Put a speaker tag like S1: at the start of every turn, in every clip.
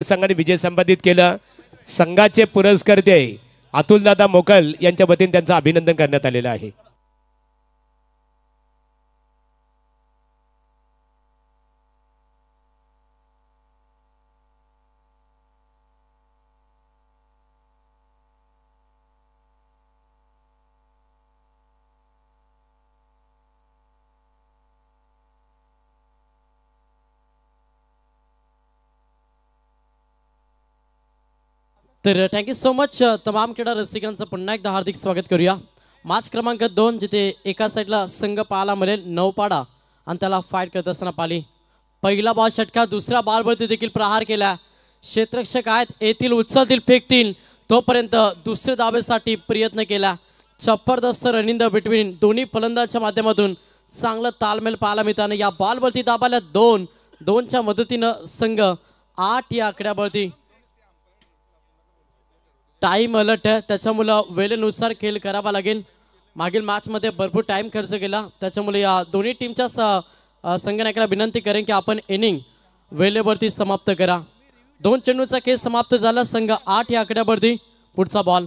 S1: संघाने विजय संपादित केला। संघाचे पुरस्कर्ते अतुलदादा मोकल यांच्या वतीने त्यांचं अभिनंदन करण्यात आलेलं आहे।
S2: तर थँक्यू सो मच तमाम क्रीडा रसिकांचं पुन्हा एकदा हार्दिक स्वागत करूया। मॅच क्रमांक 2 जिथे एका साईडला संघ पाहायला मिळेल नौपाडा आणि त्याला फाईट करत असताना पाली पहिला बॉल षटका, दुसऱ्या बॉलवरती देखील प्रहार केला। क्षेत्ररक्षक आहेत येथील उचलतील फेकतील तोपर्यंत दुसरे धावेसाठी प्रयत्न केला। जबरदस्त रनिंग द बिटवीन दोन्ही फलंदाजांच्या माध्यमातून चांगलं तालमेल पाहायला मिळताना या बॉलवरती दाबाला 2-2च्या मदतीनं संघ 8 या आकड्यावरती टाइम अलर्ट आहे, त्याच्यामुळे वेळेनुसार खेळ करावा लागेल। मागील मॅचमध्ये भरपूर टाइम खर्च केला, त्याच्यामुळे या दोन्ही टीमच्या संघनायकाला विनंती करेन की आपण इनिंग वेळेवरती समाप्त करा। 2 चेंडूचा खेळ समाप्त झाला, संघ 8 या आकड्यावरती। पुढचा बॉल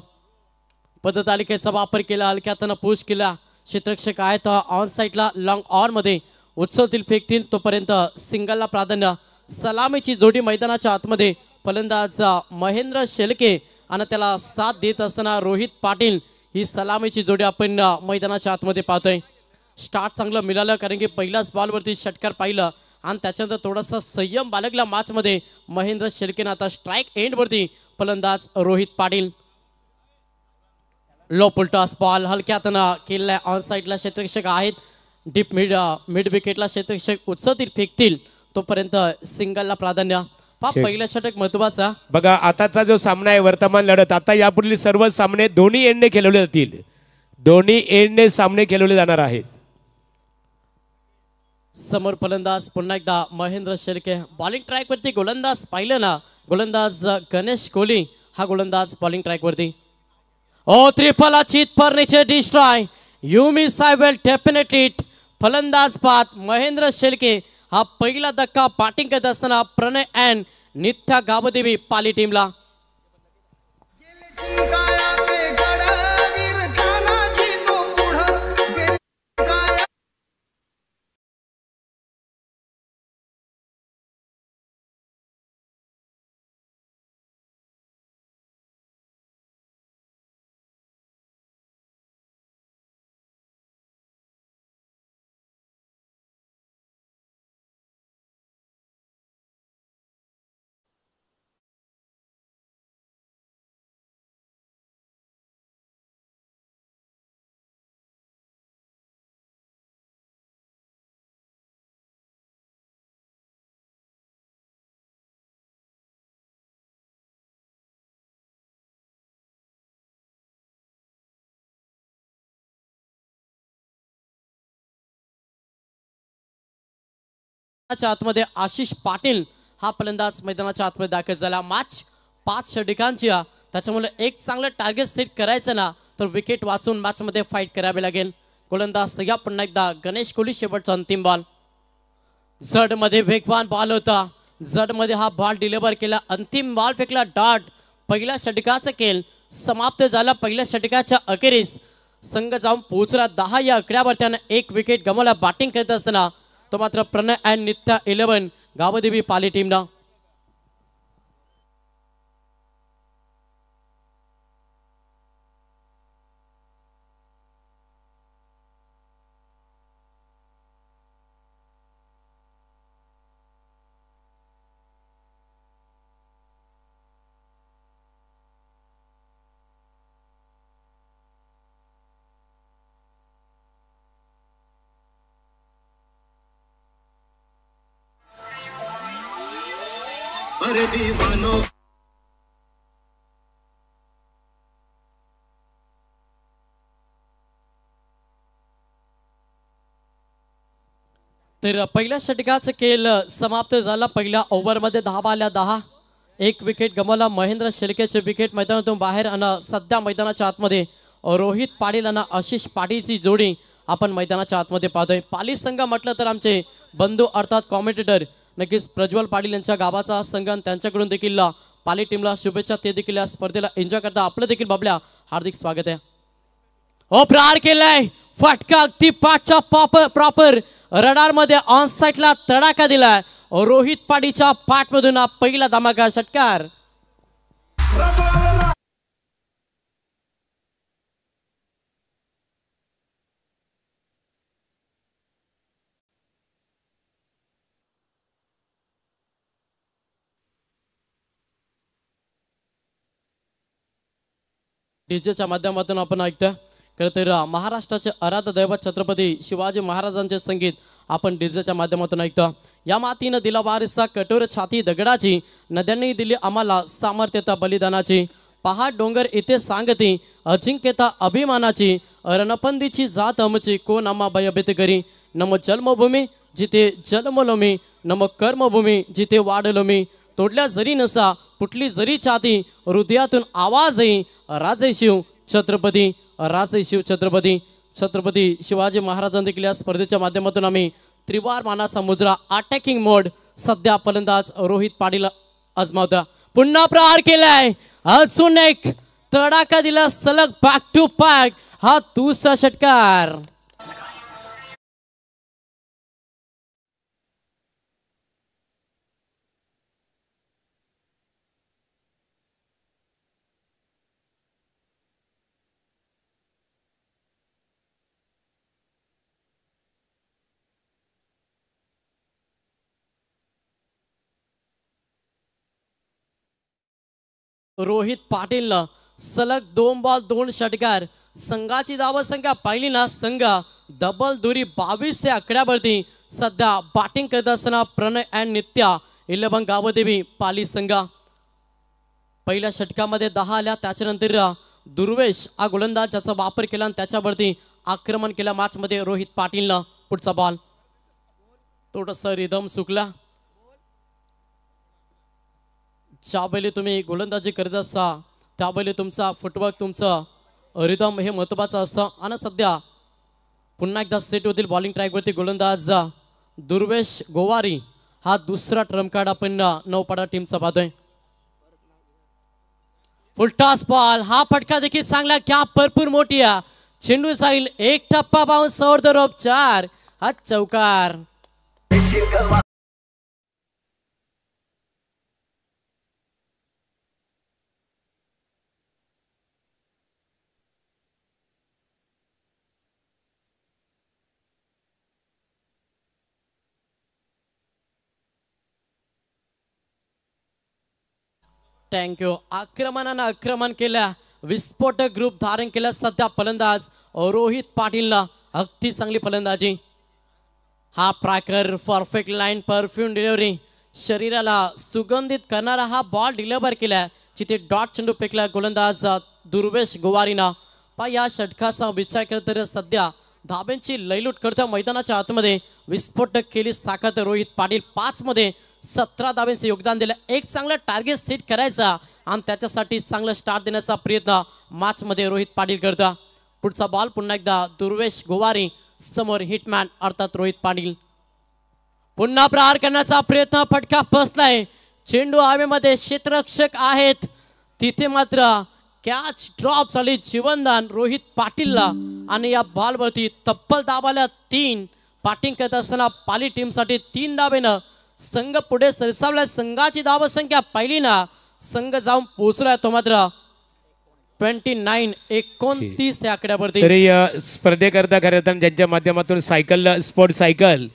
S2: पदतालिकेचा वापर केला, हलक्यातनं पुश केला। क्षेत्ररक्षक आहेत ऑन साईडला लॉंग ऑन मध्ये उचलतील फेकतील तोपर्यंत सिंगलला प्राधान्य। सलामीची जोडी मैदानाच्या आतमध्ये फलंदाज महेंद्र शेलके आणि त्याला साथ देत असताना रोहित पाटील ही सलामीची जोडी आपण मैदानाच्या आतमध्ये पाहतोय। स्टार्ट चांगलं मिळालं कारण की पहिल्याच बॉलवरती षटकार पाहिलं आणि त्याच्यानंतर थोडासा संयम बाळगला मॅचमध्ये महेंद्र शेलकेनं। आता स्ट्राईक एंडवरती फलंदाज रोहित पाटील। लो पुलटॉस बॉल हलक्यातनं केलाय, ऑन साईडला क्षेत्ररक्षक आहेत, डीप मिड विकेटला क्षेत्ररक्षक उचलतील फेकतील तोपर्यंत सिंगलला प्राधान्य। पहिला षटक महत्वाचा
S1: बघा। आताचा जो सामना आहे वर्तमान लढत, आता यापुढील सर्व सामने दोन्ही एंडने खेळवले जातील, दोन्ही एंडने सामने खेळवले जाणार आहेत।
S2: समोर फलंदाज पुन्हा एकदा महेंद्र शेलके बॉलिंग ट्रॅक वरती गोलंदाज पाहिलं ना, गोलंदाज गणेश कोहली हा गोलंदाज बॉलिंग ट्रॅक वरती। ओ त्रिफला चित पर नीचे destroy you miss I will definitely फलंदाज पात महेंद्र शेलके हा पहिला धक्का बॅटिंग करत असताना प्रणय अँड नित्या गावदेवी पाली टीमला। आतमध्ये आशिष पाटील हा फलंदाज मैदानाच्या आतमध्ये दाखल झाला। मॅच 5 षटकांची, त्याच्यामुळे एक चांगलं टार्गेट सेट करायचं ना तर विकेट वाचून मॅच मध्ये फाईट करावी लागेल। गोलंदाज सगळ्या पुन्हा एकदा गणेश कोहली शेवटचा अंतिम बॉल। जड मध्ये वेगवान बॉल होता, जड मध्ये हा बॉल डिलिव्हर केला, अंतिम बॉल फेकला डॉट। पहिल्या षटकाचा खेळ समाप्त झाला। पहिल्या षटकाच्या अखेरीस संघ जाऊन पोहोचला 10 या आकड्यावर, त्यानं 1 विकेट गमावला बॅटिंग करत असताना, तो मात्र प्रणय अँड नित्या 11 गावदेवी पाली टीमना।
S3: अरे दीवानो
S2: तर पहिल्या षटकाचा खेळ समाप्त झाला। पहिल्या ओव्हरमध्ये 10 बाल्या 10, 1 विकेट गमावला। महेंद्र शेलकेचे विकेट मैदानातून बाहेर आणि सध्या मैदानाच्या आतमध्ये रोहित पाटील आणि आशिष पाटीलची जोडी आपण मैदानाच्या आतमध्ये पाहतोय। पाली संघ म्हटलं तर आमचे बंधू अर्थात कॉमेंटेटर नक्कीच प्रज्वल पाटील यांच्या गावाचा संघ आणि त्यांच्याकडून देखील पाली टीमला शुभेच्छा. ते देखील या स्पर्धेला एन्जॉय करता. आपलं देखील बाबल्या हार्दिक स्वागत आहे. ओ प्रहार केलाय, फटका अगदी पाठच्या प्रॉपर रडार मध्ये ऑन साइडला तडाखा दिलाय. रोहित पाटीलच्या पाठमधून हा पहिला धमाका षटकार. डीजेच्या माध्यमातून आपण ऐकतोय. खरं तर महाराष्ट्राचे आराध्य दैवत छत्रपती शिवाजी महाराजांचे संगीत आपण डीजेच्या माध्यमातून ऐकतो. या मातीनं दिला वारसा कठोर छाती दगडाची, नद्यांनी दिली आम्हाला सामर्थ्यता बलिदानाची. पहाड डोंगर इथे सांगती अजिंक्यता अभिमानाची, रणपंदीची जात आमची कोण आम्हा भयभीत करी. नमो जन्मभूमी जिथे जन्मलो मी, नमो कर्मभूमी जिथे वाढलो मी. तोडल्या जरी नसा फुटली जरी छाती, हृदयातून आवाज येई राजे शिव छत्रपती, राजे शिव छत्रपती. छत्रपती शिवाजी महाराजांनी देखील या स्पर्धेच्या माध्यमातून आम्ही त्रिवार मानाचा मुजरा अटॅकिंग मोड सध्या फलंदाज रोहित पाटील आजमावता. पुन्हा प्रहार केलाय, अजून एक तडाखा दिला सलग बॅक टू बॅक. हा दुसरा षटकार. रोहित पाटीलनं सलग 2 बॉल 2 षटकार. संघाची धावसंख्या पाहिली ना, संघ डबल दुरी 22 या आकड्यावरती सध्या बॅटिंग करत असताना प्रणय अँड नित्या 11 गावदेवी पाली संघ. पहिल्या षटकामध्ये 10 आल्या. त्याच्यानंतर दुर्वेश हा गोलंदाज ज्याचा वापर केला आणि त्याच्यावरती आक्रमण केलं मॅच मध्ये रोहित पाटीलनं. पुढचा बॉल थोडस रिदम चुकला. ज्यावेळी तुम्ही गोलंदाजी करत असता त्यावेळी तुमचा फुटवर्क तुमचं रिदम हे महत्त्वाचं असतं. आणि सध्या पुन्हा एकदा सेट होतील बॉलिंग ट्रॅकवरती गोलंदाज दुर्वेश गोवारी. हा दुसरा ट्रम्प कार्ड आपण नौपाडा टीमचा पाहतोय. Full toss ball. हा फटका देखील चांगला, कॅप भरपूर मोठी आहे. चेंडू जाईल एक टप्पा पाहून सौर्धरोप 4. हा चौकार. थँक्यू. आक्रमण केल्या, विस्फोटक ग्रुप धारण केल्या सध्या फलंदाज रोहित पाटीलला. अगदी चांगली फलंदाजी. हा प्राकर परफेक्ट लाईन परफ्यूम डिलिव्हरी शरीराला सुगंधित करणारा हा बॉल डिलिव्हर केला. जिथे डॉट चेंडू फेकला गोलंदाज दुर्वेश गोवारीना. पा या षटकाचा विचार केला तर सध्या धाब्यांची लयलूट करतो मैदानाच्या आतमध्ये. विस्फोटक केली साखर रोहित पाटील. 5 मध्ये 17 धाब्यांचे योगदान दिलं. एक चांगला टार्गेट सेट करायचा आणि त्याच्यासाठी चांगलं स्टार्ट देण्याचा प्रयत्न मॅच मध्ये रोहित पाटील करता. पुढचा बॉल पुन्हा एकदा दुर्वेश गोवारी समोर हिटमॅन अर्थात रोहित पाटील. पुन्हा प्रहार करण्याचा प्रयत्न. फटका बसलाय. चेंडू हवेमध्ये क्षेत्ररक्षक आहेत तिथे मात्र कॅच ड्रॉप झाली. जीवनदान रोहित पाटीलला. आणि या बॉलवरती तब्बल धावाला 3. बॅटिंग करत असताना पाली टीमसाठी 3 धावेनं संघ पुढे सरसावला. संघाची धावसंख्या पाहिली ना, संघ जाऊन पोहोचलाय तो मात्र 29-29 या आकड्यावरती.
S1: तरी स्पर्धेकरता खरं तर ज्यांच्या माध्यमातून सायकल स्पोर्ट सायकल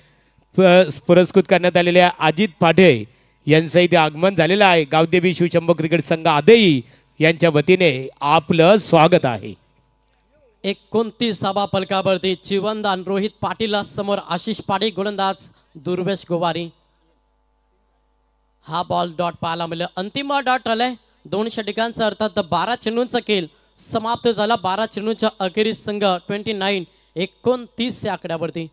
S1: पुरस्कृत करण्यात आलेल्या अजित पाठे यांचं इथे आगमन झालेलं आहे. गावदेवी शिवशंभो क्रिकेट संघ आदेई यांच्या वतीने आपलं स्वागत आहे.
S2: 29 सभा फलकावरती जीवनदान रोहित पाटील समोर आशिष पाटील गोलंदाज दुर्वेश गोवारी. हा बॉल डॉट पाहायला मिळाला. अंतिम डॉट आलाय. 2 षटकांचा अर्थात 12 चेंडूंचा खेळ समाप्त झाला. 12 चेंडूंच्या अखेरीस संघ 29-29 या आकड्यावरती.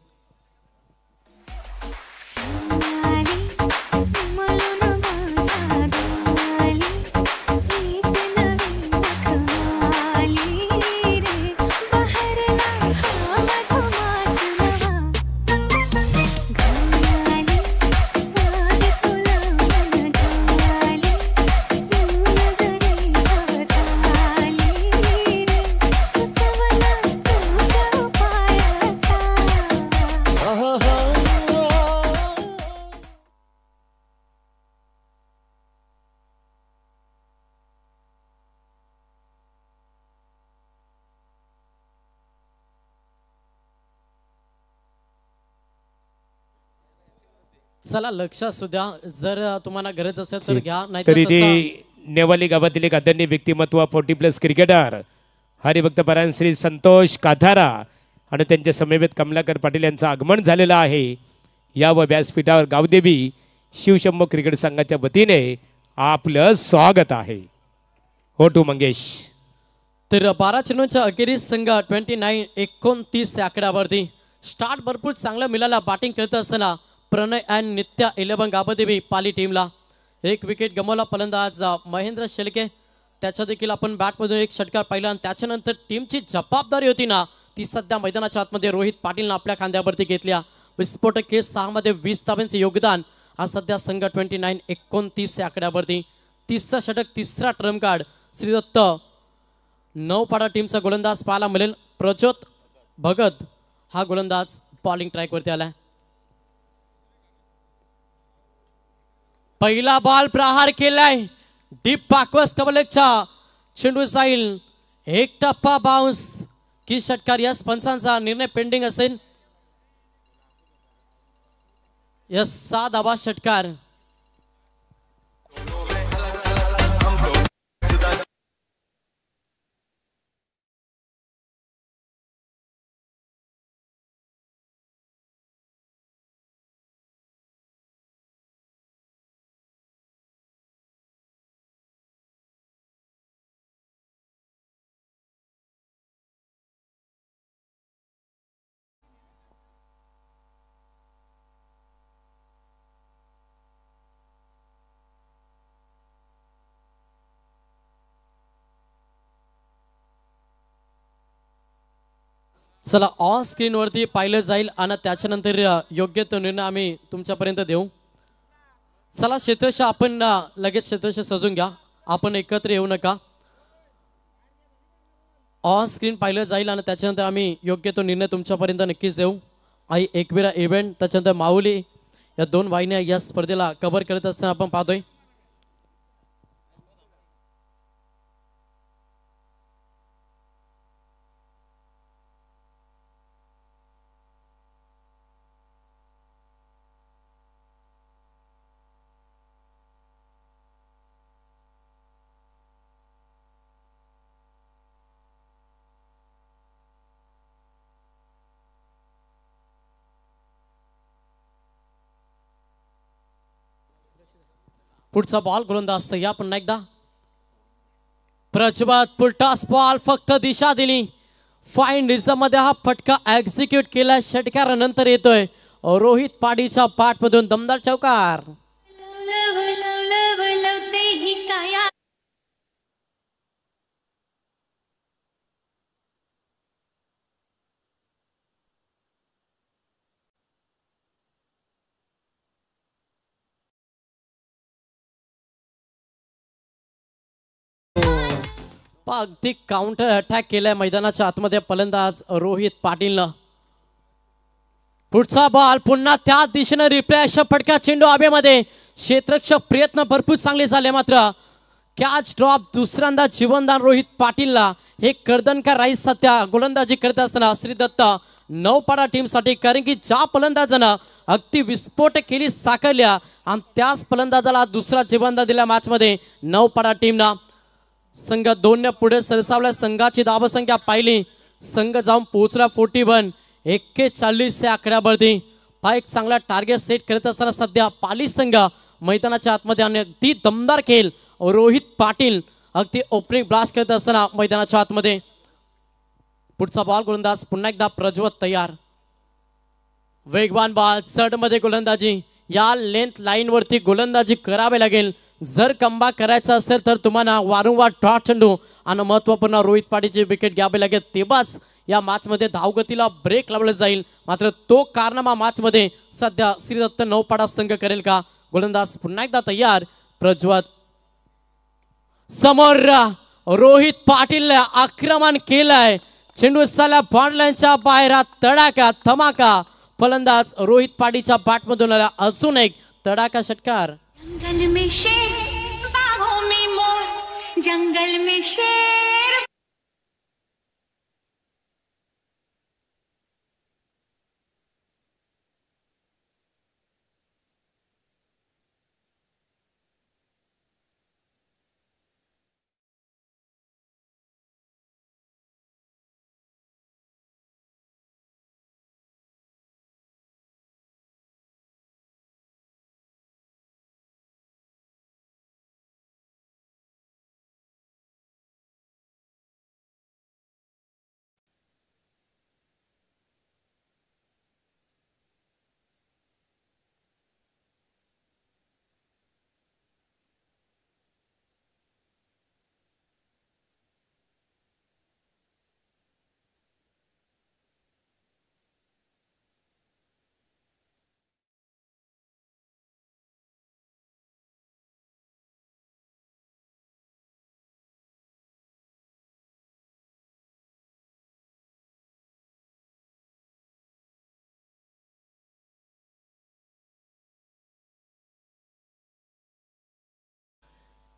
S2: चला लक्ष असू द्या, जर तुम्हाला गरज असेल तर घ्या,
S1: तर
S2: नाहीतर
S1: इथे नेवाली गावातील एक आदरणीय व्यक्तिमत्व 40+ क्रिकेटर हरिभक्त परायण श्री संतोष काथारा आणि त्यांच्या समवेत कमलाकर पाटील यांचं आगमन झालेलं आहे या व व्यासपीठावर गावदेवी शिवशंभो क्रिकेट संघाच्या वतीने आपलं स्वागत आहे. हो टू मंगेश.
S2: तर 12 चेंडूंच्या अखेरीस संघ 29-29 या आकड्यावरती स्टार्ट भरपूर चांगला मिळाला. बॅटिंग करत असताना प्रणय अँड नित्या 11 गावदेवी पाली टीमला एक विकेट गमावला. फलंदाज महेंद्र शेळके, त्याच्या देखील आपण बॅटमधून एक षटकार पाहिला आणि त्याच्यानंतर टीमची जबाबदारी होती ना ती सध्या मैदानाच्या आतमध्ये रोहित पाटीलनं आपल्या खांद्यावरती घेतल्या. विस्फोटक केस 6 मध्ये 20 धावांचे योगदान. आज सध्या संघ 29-29 या आकड्यावरती तिसरा षटक, तिसरा ट्रम्प कार्ड. श्रीदत्त नौपाडा टीमचा गोलंदाज पाहायला मिळेल. प्रज्योत भगत हा गोलंदाज बॉलिंग ट्रॅकवरती आलाय. पहिला बॉल प्रहार केलाय डीप पाकवस कवलेच्या चेंडू जाईल एक टप्पा बाउन्स की षटकार. यस, पंचांचा निर्णय पेंडिंग असेल. यस, 6 धावा षटकार. चला ऑन स्क्रीन वरती पाहिलं जाईल आणि त्याच्यानंतर योग्य तो निर्णय आम्ही तुमच्यापर्यंत देऊ. चला क्षेत्रशः आपण लगेच क्षेत्रशः सजून घ्या, आपण एकत्र येऊ नका. ऑन स्क्रीन पाहिलं जाईल आणि त्याच्यानंतर आम्ही योग्य तो निर्णय तुमच्यापर्यंत नक्कीच देऊ. आई एकविरा इव्हेंट, त्याच्यानंतर माऊली या 2 वाहिन्या या स्पर्धेला कव्हर करत असताना आपण पाहतोय. पुढचा बॉल गोलंदाज या पुन्हा एकदा प्रज्वत पुलटास बॉल फक्त दिशा दिली. फाईन रिझम मध्ये हा फटका एक्झिक्यूट केला. षटकारानंतर येतोय रोहित पाडीच्या पाठमधून दमदार चौकार. अगदी काउंटर अटॅक केलाय मैदानाच्या आतमध्ये फलंदाज रोहित पाटीलनं. पुढचा बॉल पुन्हा त्या दिशेने रिप्ले. अशा फटका चेंडू हवेमध्ये. क्षेत्ररक्षक प्रयत्न भरपूर चांगले झाले, मात्र कॅच ड्रॉप. दुसऱ्यांदा जीवनदान रोहित पाटीलला. हे कर्दनकर राईस सध्या गोलंदाजी करत असताना श्रीदत्त नौपाडा टीमसाठी, कारण की ज्या फलंदाजानं अगदी विस्फोट केली साकारल्या आणि त्याच फलंदाजाला दुसरा जीवनदान दिल्या मॅचमध्ये नौपाडा टीमना. संघ 2 पुढे सरसावल्या. संघाची धावसंख्या पाहिली, संघ जाऊन पोहोचला 41. 41 या आकड्यावरती हा एक चांगला टार्गेट सेट करत असताना सध्या पाली संघ मैदानाच्या आतमध्ये आणि अगदी दमदार खेळ. रोहित पाटील अगदी ओपनिंग ब्लास्ट करत असताना मैदानाच्या आतमध्ये. पुढचा बॉल गोलंदाज पुन्हा एकदा प्रज्वत तयार. वेगवान बॉल सड मध्ये गोलंदाजी. या लेंथ लाईन वरती गोलंदाजी करावी लागेल. जर कंबा करायचा असेल तर तुम्हाला वारंवार डॉट चेंडू आणि महत्वपूर्ण रोहित पाटीलची विकेट घ्यावी लागेल, तेव्हाच या मॅच मध्ये धावगतीला ब्रेक लावला जाईल. मात्र तो कारनामा मॅच मध्ये सध्या श्रीदत्त नौपाडा संघ करेल का? गोलंदाज पुन्हा एकदा तयार. प्रज्वत समोर रोहित पाटील आक्रमण केलंय. चेंडू साला बॉन्डलाईनच्या बाहेर. तडाका धमाका. फलंदाज रोहित पाटीलच्या बॅटमधून आला अजून एक तडाका षटकार.
S4: जंगल में शेर बाहों में मोर, जंगल में शेर.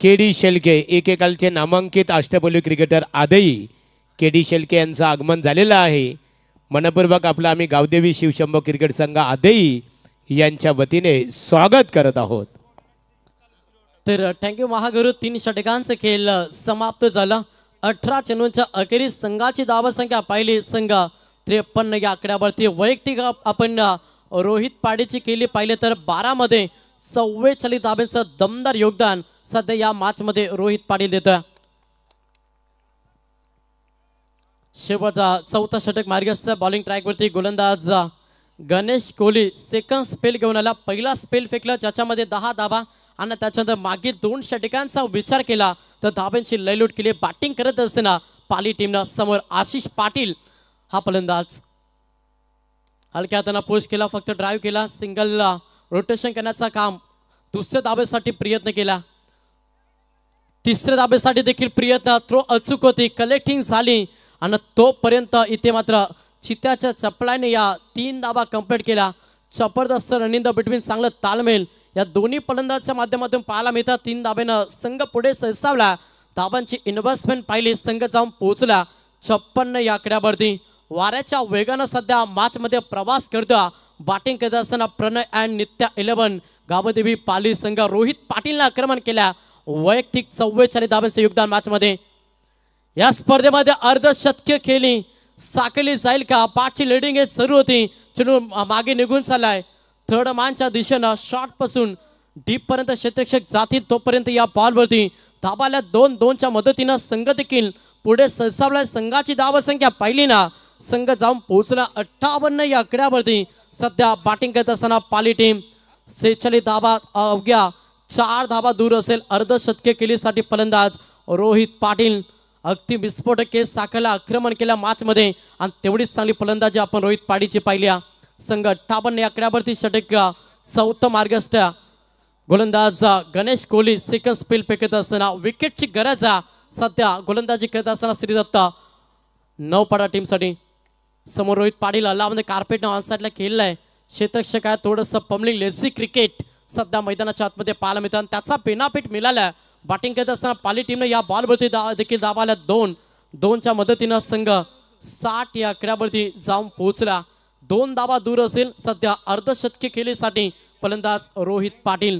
S1: के.डी. शेळके एकेकालचे नामांकित अष्टपैलू क्रिकेटर आजही के.डी. शेळके यांचं आगमन झालेलं आहे. मनपूर्वक आपलं आम्ही गावदेवी शिवशंभो क्रिकेट संघ आजही यांच्या वतीने स्वागत करत आहोत.
S2: तर थँक्यू महागुरु. 3 षटकांचा खेळ समाप्त झाला. 18 चेंडूंच्या अखेरीस संघाची धावसंख्या पाहिली संघ 53 या आकड्यावरती. वैयक्तिक आपण रोहित पाडीची केली पाहिले तर 12 मध्ये 44 धाब्यांचं दमदार योगदान सध्या या मॅच मध्ये रोहित पाटील देतोय. शेवटचा चौथा षटक मार्गस्थ बॉलिंग ट्रॅकवरती गोलंदाज गणेश कोहली सेकंड स्पेल घेऊन आला. पहिला स्पेल फेकला ज्याच्यामध्ये 10 धाबा आणि त्याच्यानंतर मागील 2 षटकांचा विचार केला तर धाब्यांची लयलूट केली. बॅटिंग करत असताना पाली टीमनं समोर आशिष पाटील हा फलंदाज हलक्या हाताने पुश केला. फक्त ड्राईव्ह केला. सिंगल रोटेशन करण्याचा काम. दुसऱ्या धाब्यासाठी प्रयत्न केला. तिसऱ्या धाब्यासाठी देखील प्रयत्न. थ्रो अचूक होती. कलेक्टिंग झाली आणि तोपर्यंत इथे मात्र चित्याच्या चपलाने या 3 धाबा कंप्लीट केला. जबरदस्त रनिंग द बिटवीन चांगलं तालमेल या दोन्ही फलंदाजाच्या माध्यमातून पाहायला मिळतात. 3 धाब्यानं संघ पुढे सरसावला. धाबांची इन्व्हेस्टमेंट पाहिली. संघ जाऊन पोहोचला 56 या आकड्यावरती. वाऱ्याच्या वेगानं सध्या मॅच मध्ये प्रवास करतो. बॅटिंग करत असताना प्रणय अँड नित्या 11 गावदेवी पाली संघ रोहित पाटीलने आक्रमण केल्या. वैयक्तिक 44 धाब्यांचे योगदान मॅच मध्ये. या स्पर्धेमध्ये अर्धशतकीय खेळली साकली जाईल का? 5ची लिडिंग एज सुरू होती. चेंडू मागे निघून चाललाय. थर्ड मॅनच्या दिशेनं शॉर्ट पासून डीप पर्यंत क्षेत्ररक्षक जातील तोपर्यंत या बॉलवरती धाबाला 2-2च्या मदतीनं संघ देखील पुढे सरसावलाय. संघाची धावसंख्या पाहिली ना संघ जाऊन पोहोचला 58 या आकड्यावरती. सध्या बॅटिंग करत असताना पाली टीम 46 धाबा अवघ्या 4 धाबा दूर असेल. अर्धशतकीय केलीसाठी फलंदाज रोहित पाटील अगदी विस्फोटक केस साखरला आक्रमण केल्या मॅच मध्ये आणि तेवढीच चांगली फलंदाजी आपण रोहित पाटीलची पाहिली. संघ 58 या आकड्यावरती षटक चौथं मार्गस्थ गोलंदाज गणेश कोहली सेकंड स्पेल फेकत असताना विकेटची गरज सध्या गोलंदाजी करत असताना श्रीदत्त 9 पडा टीमसाठी. समोर रोहित पाटील अल्लामध्ये कार्पेट ऑन साईडला खेळलाय. क्षेत्ररक्षक आहे. थोडंसं पम्बलिंग लेझी क्रिकेट सध्या मैदानाच्या आतमध्ये पाहायला मिळतात. त्याचा बेनापीठ मिळाला. बॅटिंग करत असताना पाली टीमने या बॉलवरती देखील धावाला 2-2च्या मदतीनं संघ 60 या आकड्यावरती जाऊन पोहोचला. 2 धावा दूर असेल. सध्या अर्धशतकी खेळीसाठी फलंदाज रोहित पाटील.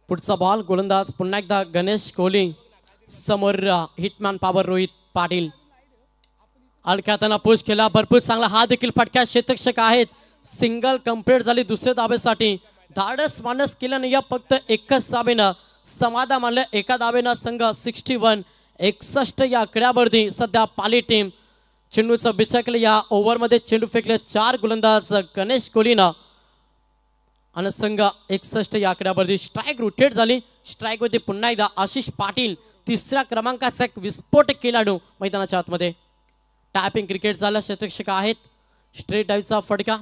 S2: पुढचा बॉल गोलंदाज पुन्हा एकदा गणेश कोहली. समोर हिटमॅन पॉवर रोहित पाटील. हलक्याताना पुश केला. भरपूर चांगला हा देखील फटका. क्षेत्ररक्षक आहेत. सिंगल कंप्लीट झाली दुसऱ्या धाब्यासाठी. धाडस मानस केल्याने या फक्त एकच धाबेनं समाधान मानलं. एका धाबेनं संघ 61 या आकड्यावरती सध्या पाली टीम चेंडूचं बिचकले. या ओव्हरमध्ये चेंडू फेकले 4 गोलंदाज गणेश कोहलीनं आणि संघ 61 या आकड्यावरती. स्ट्राईक रोटेट झाली. स्ट्राईक वरती पुन्हा एकदा आशिष पाटील 3ऱ्या क्रमांकाचा एक विस्फोटक खेळाडू मैदानाच्या आतमध्ये. टॅपिंग क्रिकेट झालं. क्षेत्ररक्षक आहेत. स्ट्रेट डाईव्हचा फटका.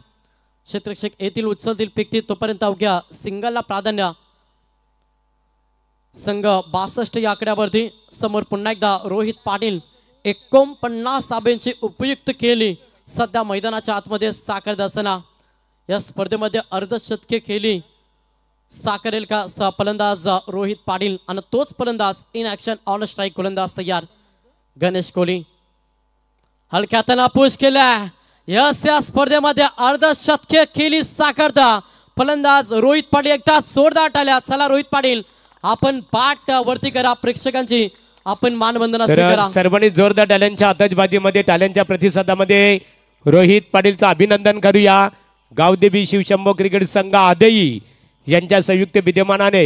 S2: क्षेत्ररक्षक येतील उचलतील फेकतील तोपर्यंत अवघ्या सिंगलला प्राधान्य. संघ 62 या आकड्यावरती. समोर पुन्हा एकदा रोहित पाटील 49 धाब्यांची उपयुक्त खेळली सध्या मैदानाच्या आतमध्ये साकारत असताना. या स्पर्धेमध्ये अर्धशतकीय खेळली साकारेल का फलंदाज रोहित पाटील आणि तोच फलंदाज इन ऍक्शन ऑन स्ट्राईक गोलंदाज तयार गणेश कोहली. हलक्या हाताने पुश केला. यस या स्पर्धेमध्ये अर्धशतकीय खेळी साकारता फलंदाज रोहित पाटील. एकदा जोरदार टाळ्या. चला रोहित पाटील आपण पाठ वरती करा. प्रेक्षकांची आपण मानवंदना स्वीकारा.
S1: सर्वांनी जोरदार टाळ्यांच्या आतषबाजीमध्ये टाळ्यांच्या प्रतिसादामध्ये रोहित पाटीलचं अभिनंदन करूया. गावदेवी शिवशंभो क्रिकेट संघ आदई यांच्या संयुक्त विद्यमानाने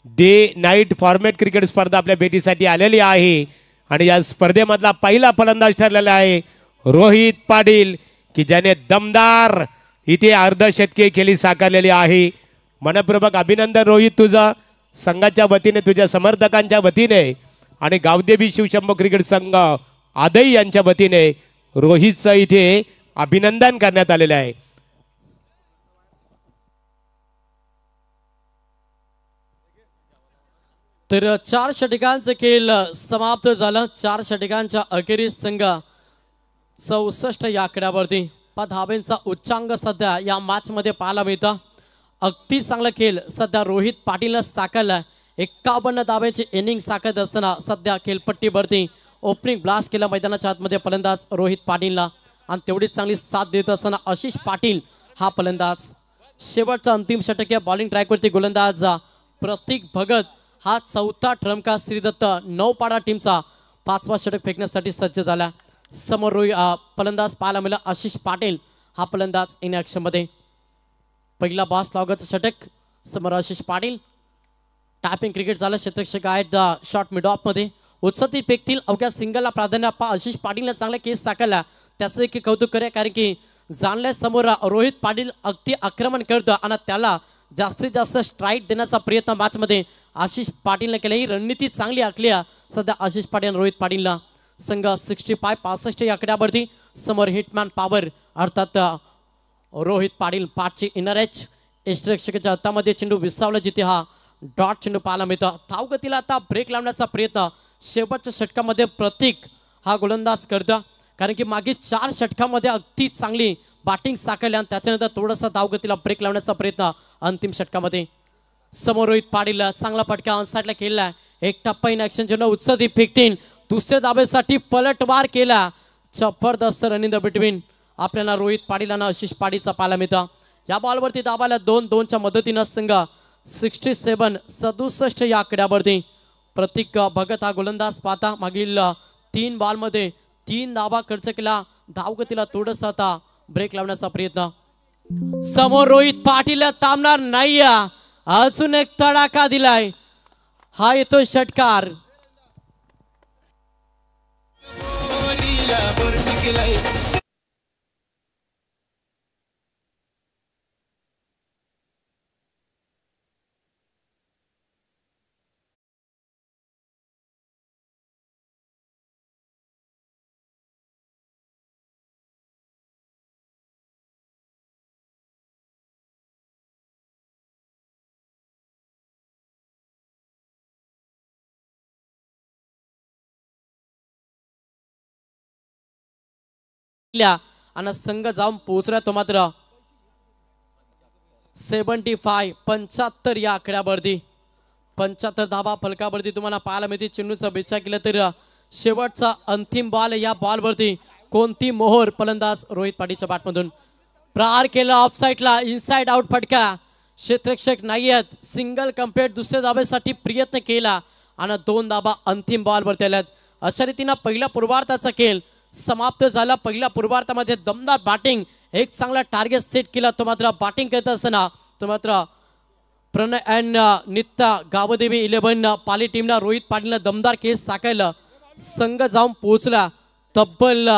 S1: डे नाईट फॉर्मॅट क्रिकेट स्पर्धा आपल्या भेटीसाठी आलेली आहे आणि या स्पर्धेमधला पहिला फलंदाज ठरलेला आहे रोहित पाटील की ज्याने दमदार इथे अर्धशतकीय खेळी साकारलेली आहे. मनपूर्वक अभिनंदन रोहित तुझं संघाच्या वतीने तुझ्या समर्थकांच्या वतीने आणि गावदेवी शिवशंभो क्रिकेट संघ आदई यांच्या वतीने रोहितचं इथे अभिनंदन करण्यात आलेलं आहे.
S2: तर 4 षटकांचा खेळ समाप्त झाला. 4 षटकांच्या अखेरीस संघ 64 या आकड्यावरती धाब्यांचा उच्चांक सध्या या मॅच मध्ये पाहायला मिळतं. अगदी चांगला खेळ सध्या रोहित पाटीलनं साकारला. 51 धाब्याची इनिंग साकारत असताना सध्या खेळपट्टीवरती ओपनिंग ब्लास्ट केला मैदानाच्या आतमध्ये फलंदाज रोहित पाटीलला. आणि तेवढीच चांगली साथ देत असताना आशिष पाटील हा फलंदाज. शेवटचा अंतिम षटक या बॉलिंग ट्रॅकवरती गोलंदाज प्रतीक भगत हा चौथा ठरमका श्रीदत्त नौपाडा टीमचा 5वा षटक फेकण्यासाठी सज्ज झाला. समोर फलंदाज पाहायला मिळाला आशिष पाटील हा फलंदाज इन ॲक्शन मध्ये. पहिला बॉस लागत षटक समोर आशिष पाटील. टॅपिंग क्रिकेट झालं. क्षेत्ररक्षक आहेत शॉर्ट मिड ऑफ मध्ये उत्सती फेकतील. अवघ्या सिंगलला प्राधान्य आशिष पाटीलने चांगला केस साकारला. त्याचं एक कौतुक करूया कारण की जाणल्या समोर रोहित पाटील अगदी आक्रमण करतो आणि त्याला जास्तीत जास्त स्ट्राईक देण्याचा प्रयत्न मॅच मध्ये आशिष पाटीलने केला. ही रणनीती चांगली आखली सध्या आशिष पाटील आणि रोहित पाटीलला. संघ 65 या आकड्यावरती समोर हिटमॅन पॉवर अर्थात रोहित पाटील 5ची इनर एच. यष्टिरक्षकाच्या हातामध्ये चेंडू विसावला जिथे हा डॉट चेंडू पाहायला मिळतो. धावगतीला आता ब्रेक लावण्याचा प्रयत्न शेवटच्या षटकामध्ये प्रतीक हा गोलंदाज करतो कारण की मागील 4 षटकामध्ये अगदी चांगली बॅटिंग साकारली आणि त्याच्यानंतर थोडासा धावगतीला ब्रेक लावण्याचा प्रयत्न अंतिम षटकामध्ये. समोर रोहित पाटील चांगला फटका ऑनसाइडला केला. एक टप्पा इन ॲक्शन चेंडू उत्सती फेकतील. दुसऱ्या धाब्यासाठी पलटवार केला. जबरदस्त रन इन द बिटवीन आपल्याला रोहित पाटील आणि आशिष पाटीलचा पाहायला मिळतो. या बॉलवरती दाबाला 2-2च्या मदतीनं संघ 67 या आकड्यावरती. प्रतीक भगत हा गोलंदाज पाहता मागील 3 बॉलमध्ये 3 धावा खर्च केला. धावगतीला थोडंसं आता ब्रेक लावण्याचा प्रयत्न. समोर रोहित पाटील थांबणार नाही. अजून एक तडाखा दिलाय. हा येतो षटकार. आणि संघ जाऊन पोहोचला तो मात्र 75 या आकड्यावरती. 75 धाबा फलकावरती तुम्हाला पाहायला मिळते. चेंडूचा बेचा केला तर शेवटचा अंतिम बॉल. या बॉलवरती कोणती मोहर फलंदाज रोहित पाटीलच्या बॅटमधून प्रहार केला. ऑफ साईडला इनसाइड आउट फटका. क्षेत्ररक्षक नाही आहेत. सिंगल कम्प्लीट दुसऱ्या धाब्यासाठी प्रयत्न केला आणि 2 धाबा अंतिम बॉलवरती आल्यात. अशा रीतीनं पहिल्या पूर्वार्धाचा खेळ समाप्त झाला. पहिल्या पूर्वार्धामध्ये दमदार बॅटिंग एक चांगला टार्गेट सेट केला. तो मात्र बॅटिंग करत असताना तो मात्र प्रणय अँड नित्ता गावदेवी 11 पाली टीमला रोहित पाटीलनं दमदार केस साकारलं. संघ जाऊन पोहोचला तब्बल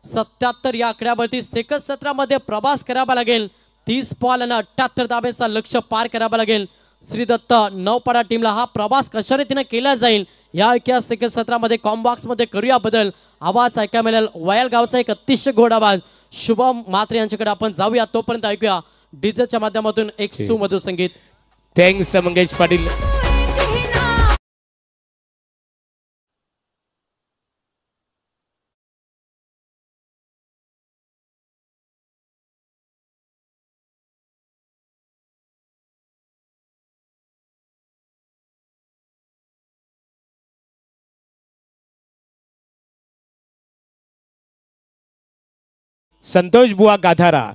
S2: 77 या आकड्यावरती. सेकंड सत्रामध्ये प्रवास करावा लागेल. 30 बॉल आणि 78 धाब्यांचा लक्ष्य पार करावा लागेल. श्रीदत्त नौपाडा टीमला हा प्रवास कशा रीतीने केला जाईल या एका सेकंड सत्रामध्ये कॉम्बॉक्स मध्ये करूया बदल. आवाज ऐकायला मिळेल वयाल गावचा एक अतिशय गोड आवाज. शुभम म्हात्रे यांच्याकडे आपण जाऊया. तोपर्यंत ऐकूया डीजेच्या माध्यमातून एक सुमधुर संगीत.
S1: थँक्स मंगेश पाटील. संतोष बुवा गाधारा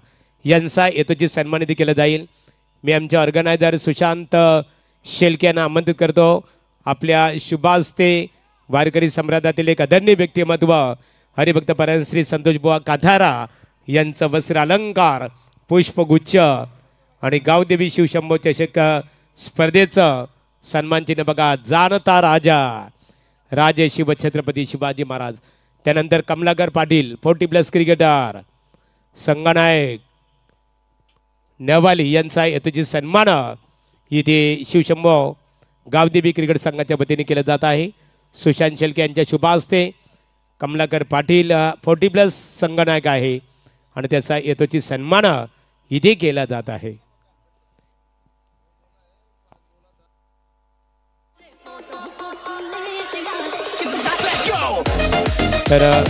S1: यांचा येतोची सन्मानित केला जाईल. मी आमच्या ऑर्गनायझर सुशांत शेलके यांना आमंत्रित करतो. आपल्या शुभास्ते वारकरी सम्राटातील एक आदरणीय व्यक्तिमत्व हरिभक्त परायण श्री संतोष बुवा गाधारा यांचं वस्त्र अलंकार पुष्पगुच्छ आणि गावदेवी शिवशंभो चषक स्पर्धेचं सन्मान चिन्ह बघा. जाणता राजा राजे शिव छत्रपती शिवाजी महाराज. त्यानंतर कमलाकर पाटील 40+ क्रिकेटर संगनायक नेवाली यांचा येतोची सन्मान इथे शिवशंभो गावदेवी क्रिकेट संघाच्या वतीने केला जात आहे. सुशांत शेलके यांच्या शुभास्ते कमलाकर पाटील 40+ संगनायक आहे आणि त्याचा येतोची सन्मान इथे केला जात आहे. तर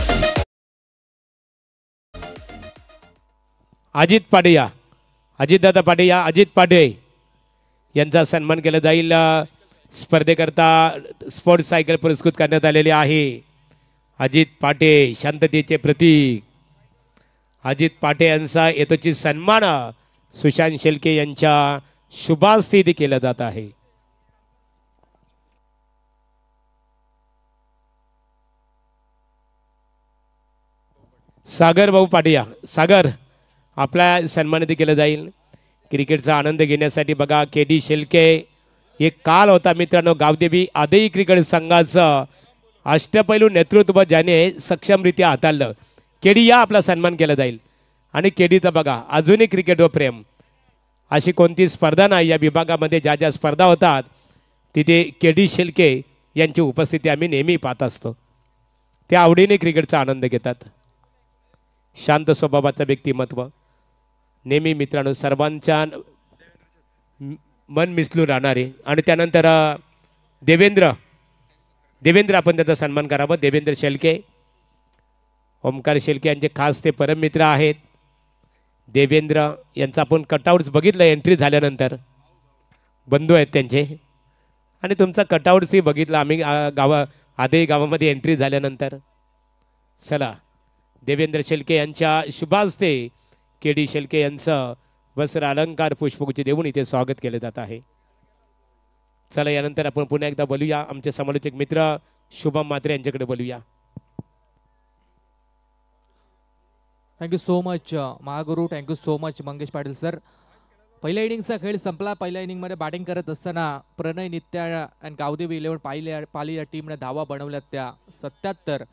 S1: अजित पाडिया अजितदादा पाटे या अजित पाटे यांचा सन्मान केला जाईल. स्पर्धेकरता स्पोर्ट्स सायकल पुरस्कृत करण्यात आलेले आहे. अजित पाटे शांततेचे प्रतीक. अजित पाटे यांचा येतोची सन्मान सुशांत शेळके यांच्या शुभास्थिती केला जात आहे. सागर भाऊ पाटिया सागर आपला सन्मानित केलं जाईल. क्रिकेटचा आनंद घेण्यासाठी बघा KD शेळके एक काल होता मित्रांनो. गावदेवी आदई क्रिकेट संघाचं अष्टपैलू नेतृत्व ज्याने सक्षमरित्या हाताळलं. KD या आपला सन्मान केला जाईल. आणि KDचा बघा अजूनही क्रिकेटवर प्रेम. अशी कोणती स्पर्धा नाही या विभागामध्ये. ज्या ज्या स्पर्धा होतात तिथे KD शेळके यांची उपस्थिती आम्ही नेहमी पाहत असतो. ते आवडीने क्रिकेटचा आनंद घेतात. शांत स्वभावाचं व्यक्तिमत्व नेहमी मित्रांनो सर्वांच्या मन मिसळून राहणारे. आणि त्यानंतर देवेंद्र आपण त्याचा सन्मान करावा. देवेंद्र शेळके ओमकार शेळके यांचे खास ते परममित्र आहेत. देवेंद्र यांचा आपण कटआउट्स बघितलं एंट्री झाल्यानंतर. बंधू आहेत त्यांचे. आणि तुमचा कटआउट्सही बघितलं आम्ही आदई गावामध्ये एंट्री झाल्यानंतर. चला देवेंद्र शेळके यांच्या शुभास्ते KD शेळके यांचं वस्त्र अलंकार पुष्पगुच्छ देऊन इथे स्वागत केले जात आहे. चला यानंतर आपण पुन्हा एकदा बोलूया आमचे समालोचक मित्र शुभम म्हात्रे यांच्याकडे बोलूया.
S5: Thank you so much Mahaguru. Thank you so much Mangesh Patil sir. पहिल्या इनिंगचा खेळ संपला. पहिल्या इनिंगमध्ये बॅटिंग करत असताना प्रणय नित्या आणि गावदेवी 11 पाली या टीमने धावा बनवल्यात त्या 77.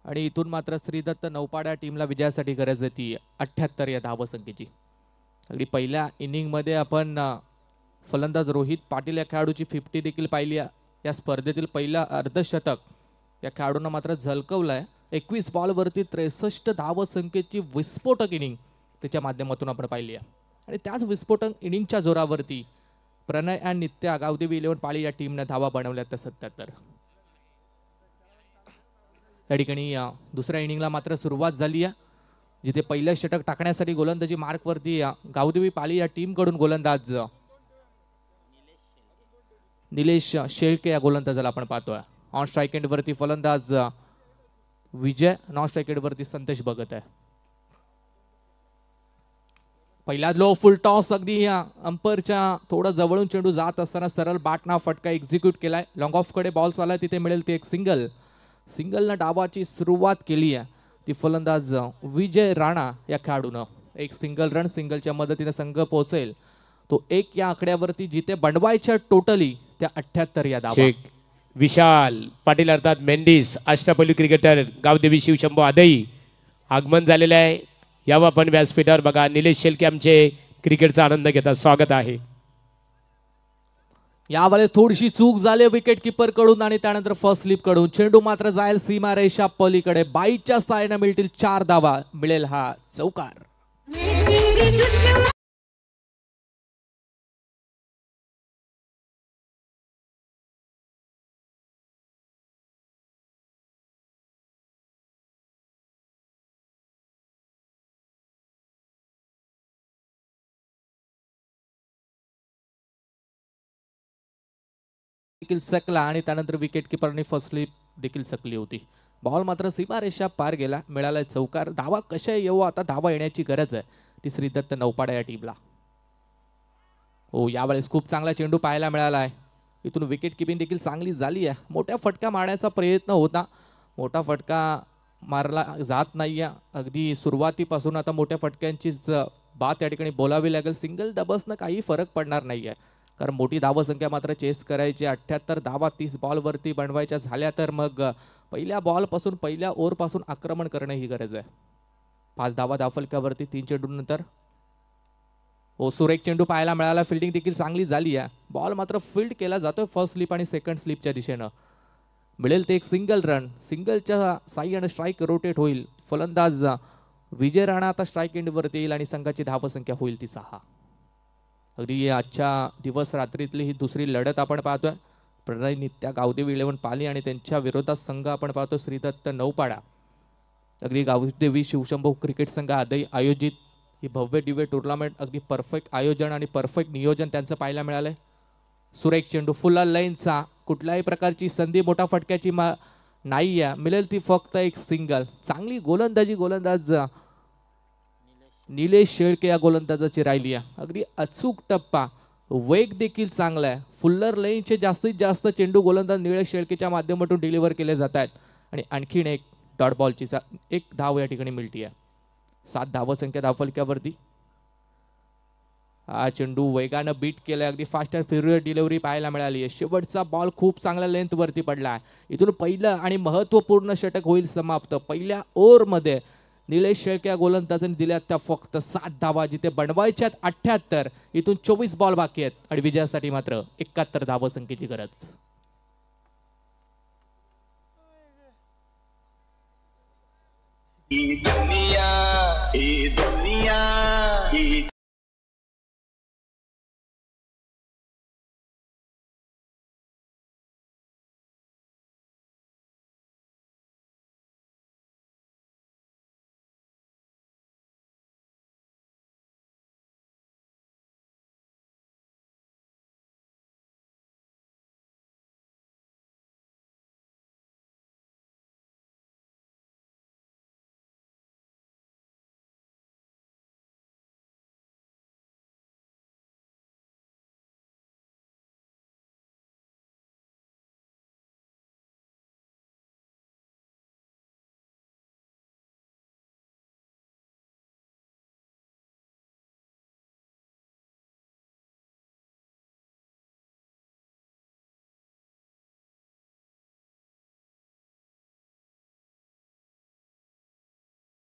S5: आणि इथून मात्र श्रीदत्त नौपाडा टीमला विजयासाठी गरज आहे ती 78 या धावसंख्येची. अगदी पहिल्या इनिंगमध्ये आपण फलंदाज रोहित पाटील या खेळाडूची 50 देखील पाहिली. या स्पर्धेतील पहिला अर्धशतक या खेळाडूंना मात्र झलकवलं आहे. 21 बॉलवरती 63 धावसंख्येची विस्फोटक इनिंग त्याच्या माध्यमातून आपण पाहिली आहे. आणि त्याच विस्फोटक इनिंगच्या जोरावरती प्रणय आणि नित्या गावदेवी 11 पाली या टीमने धावा बनवल्या त्या 77. या ठिकाणी दुसऱ्या इनिंगला मात्र सुरुवात झाली आहे जिथे पहिलं षटक टाकण्यासाठी गोलंदाजी मार्कवरती गावदेवी पाली या टीमकडून गोलंदाज निलेश शेळके या गोलंदाजाला आपण पाहतोय. ऑन स्ट्राईक एंडवरती फलंदाज विजय. नॉन स्ट्राईक एंडवरती संदेश बघत आहे. पहिला लो फुल टॉस अगदी अंपरच्या थोडं जवळून चेंडू जात असताना सरळ बाटना फटका एक्झिक्यूट केलाय. लॉंग ऑफ कडे बॉल आलाय तिथे मिळेल ते एक सिंगलनं डावाची सुरुवात केली आहे ती फलंदाज विजय राणा या खेळाडूनं. एक सिंगल रन सिंगलच्या मदतीने संघ पोहोचेल तो 1 या आकड्यावरती जिथे बनवायच्या टोटली त्या 78 या धावा.
S1: विशाल पाटील अर्थात मेंडिस अष्टपैलू क्रिकेटर गावदेवी शिवशंभू आदई आगमन झालेलं आहे. यावं आपण व्यासपीठावर. बघा निलेश शेळके आमचे क्रिकेटचा आनंद घेतात. स्वागत आहे.
S5: यावेळेस थोडीशी चूक झाली विकेट किपर कडून आणि त्यानंतर फर्स्ट स्लिप कडून. चेंडू मात्र जाईल सीमा रेषा पलीकडे. 22च्या साहाय्याने मिळतील 4 धावा. मिळेल हा चौकार. देखील सकला आणि त्यानंतर विकेट किपरने फर्स्ट स्लिप देखील सकली होती. बॉल मात्र सीमारेषा पार गेला. मिळाला चौकार. धावा कशा येऊ आता धावा येण्याची गरज आहे ती श्रीदत्त नौपाडा या टीमला. हो यावेळेस खूप चांगला चेंडू पाहायला मिळाला आहे. इथून विकेट किपिंग देखील चांगली झाली आहे. मोठ्या फटका मारण्याचा प्रयत्न होता. मोठा फटका मारला जात नाही आहे. अगदी सुरुवातीपासून आता मोठ्या फटक्यांचीच बात या ठिकाणी बोलावी लागेल. सिंगल डबल्सनं काही फरक पडणार नाही आहे कारण मोठी धावसंख्या मात्र चेस करायची. 78 धावा 30 बॉलवरती बनवायच्या झाल्या तर मग पहिल्या बॉलपासून पहिल्या ओव्हरपासून आक्रमण करणं ही गरज आहे. 5 धावा धावफलकावरती 3 चेंडूनंतर. हो सुरेख चेंडू पाहायला मिळाला. फिल्डिंग देखील चांगली झाली आहे. बॉल मात्र फील्ड केला जातोय फर्स्ट स्लिप आणि सेकंड स्लिपच्या दिशेनं. मिळेल ते एक सिंगल रन. सिंगलच्या साह्यानं स्ट्राईक रोटेट होईल. फलंदाज विजय राणा आता स्ट्राईक एंडवरती येईल आणि संघाची धावसंख्या होईल ती 6. अगदी आजच्या दिवस रात्रीतली ही दुसरी लढत आपण पाहतोय. प्रणय नित्या गावदेवी 11 पाली आणि त्यांच्या विरोधात संघ आपण पाहतो श्रीदत्त नौपाडा. अगदी गावदेवी शिवशंभू क्रिकेट संघ आदई आयोजित ही भव्य दिव्य टुर्नामेंट अगदी परफेक्ट आयोजन आणि परफेक्ट नियोजन त्यांचं पाहायला मिळालंय. सुरेख चेंडू फुल लाईनचा, कुठल्याही प्रकारची संधी मोठा फटक्याची नाही आहे, मिळेल ती फक्त एक सिंगल. चांगली गोलंदाजी गोलंदाज निलेश शेळके या गोलंदाजाची राहिली आहे. अगदी अचूक टप्पा, वेग देखील चांगला आहे. फुल्लर लाईनचे जास्तीत जास्त चेंडू गोलंदाज निलेश शेळकेच्या माध्यमातून डिलिव्हर केले जात आहेत आणि आणखीन एक डॉट बॉलची एक धाव या ठिकाणी मिळते आहे. 7 धावसंख्या धावफलक्यावरती. हा चेंडू वेगानं बीट केलाय, अगदी फास्ट अँड फ्युरियस डिलिव्हरी पाहायला मिळाली आहे. शेवटचा बॉल खूप चांगल्या लेंथ वरती पडला. इथून पहिलं आणि महत्वपूर्ण षटक होईल समाप्त. पहिल्या ओव्हरमध्ये निलेश शेळके गोलंदाजांनी दिल्या त्या फक्त 7 धावा, जिथे बनवायच्यात 78. इथून 24 बॉल बाकी आहेत आणि विजयासाठी मात्र 71 धावसंख्येची गरज.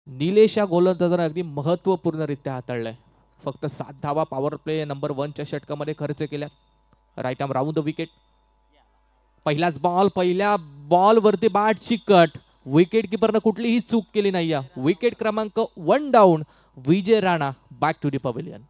S5: निलेश या गोलंदाजाने अगदी महत्वपूर्णरित्या हाताळलंय. फक्त 7 धावा पॉवर प्ले नंबर 1च्या षटकामध्ये खर्च केल्या. Right arm round the wicket. पहिलाच बॉल, पहिल्या बॉल वरती बॅटची कट. विकेट किपरनं कुठलीही चूक केली नाही. विकेट क्रमांक 1 down. Vijay Rana back to the pavilion.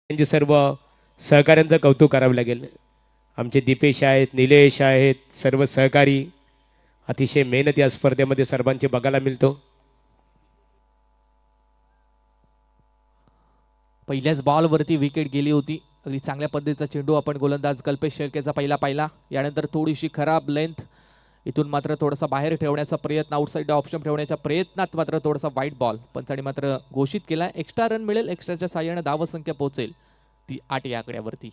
S1: त्यांचे सर्व सहकाऱ्यांचं कौतुक करावं लागेल. आमचे दीपेश आहेत, निलेश आहेत, सर्व सहकारी. अतिशय मेहनत या स्पर्धेमध्ये सर्वांचे बघायला मिळतो.
S5: पहिल्याच बॉल वरती विकेट गेली होती. अगदी चांगल्या पद्धतीचा चेंडू आपण गोलंदाज कल्पेश शेळकेचा पहिला पाहिला. यानंतर थोडीशी खराब लेंथ. इथून मात्र थोडासा बाहेर ठेवण्याचा प्रयत्न, आउटसाइड ऑप्शन ठेवण्याच्या प्रयत्नात मात्र थोडासा वाईट बॉल पंचाने मात्र घोषित केला. एक्स्ट्रा रन मिळेल. एक्स्ट्राच्या साह्याने धावसंख्या पोहोचेल ती 8 या आकड्यावरती.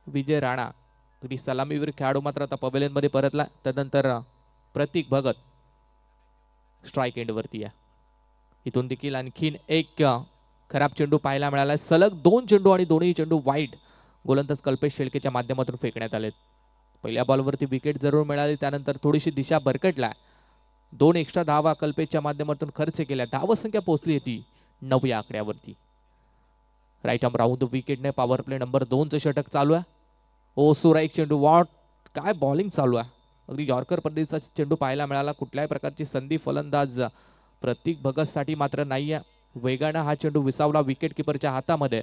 S5: विजय राणा अगदी सलामीवीर खेळाडू मात्र आता पवेलियन मध्ये परतला. त्यानंतर प्रतीक भगत स्ट्राईक एंड वरती आहे. इथून देखील आणखीन एक खराब चेंडू पाहायला मिळाला. सलग 2 चेंडू आणि दोन्ही चेंडू वाईट गोलंदाज कल्पेश शेळकेच्या माध्यमातून फेकण्यात आलेत. पहिल्या बॉलवरती विकेट जरूर मिळाली. त्यानंतर थोडीशी दिशा भरकटला. 2 एक्स्ट्रा धावा कल्पेशच्या माध्यमातून खर्च केल्या. धावसंख्या पोहोचली होती 9 या आकड्यावरती. राईट आर्म राऊंड द विकेटने पॉवर प्ले नंबर 2चं षटक चालू आहे. ओ सुराईक चेंडू, वॉट काय बॉलिंग चालू आहे. अगदी यॉर्कर पद्धतीचा चेंडू पाहायला मिळाला. कुठल्याही प्रकारची संधी फलंदाज प्रतीक भगतसाठी मात्र नाही आहे. वेगानं हा चेंडू विसावला विकेट किपरच्या हातामध्ये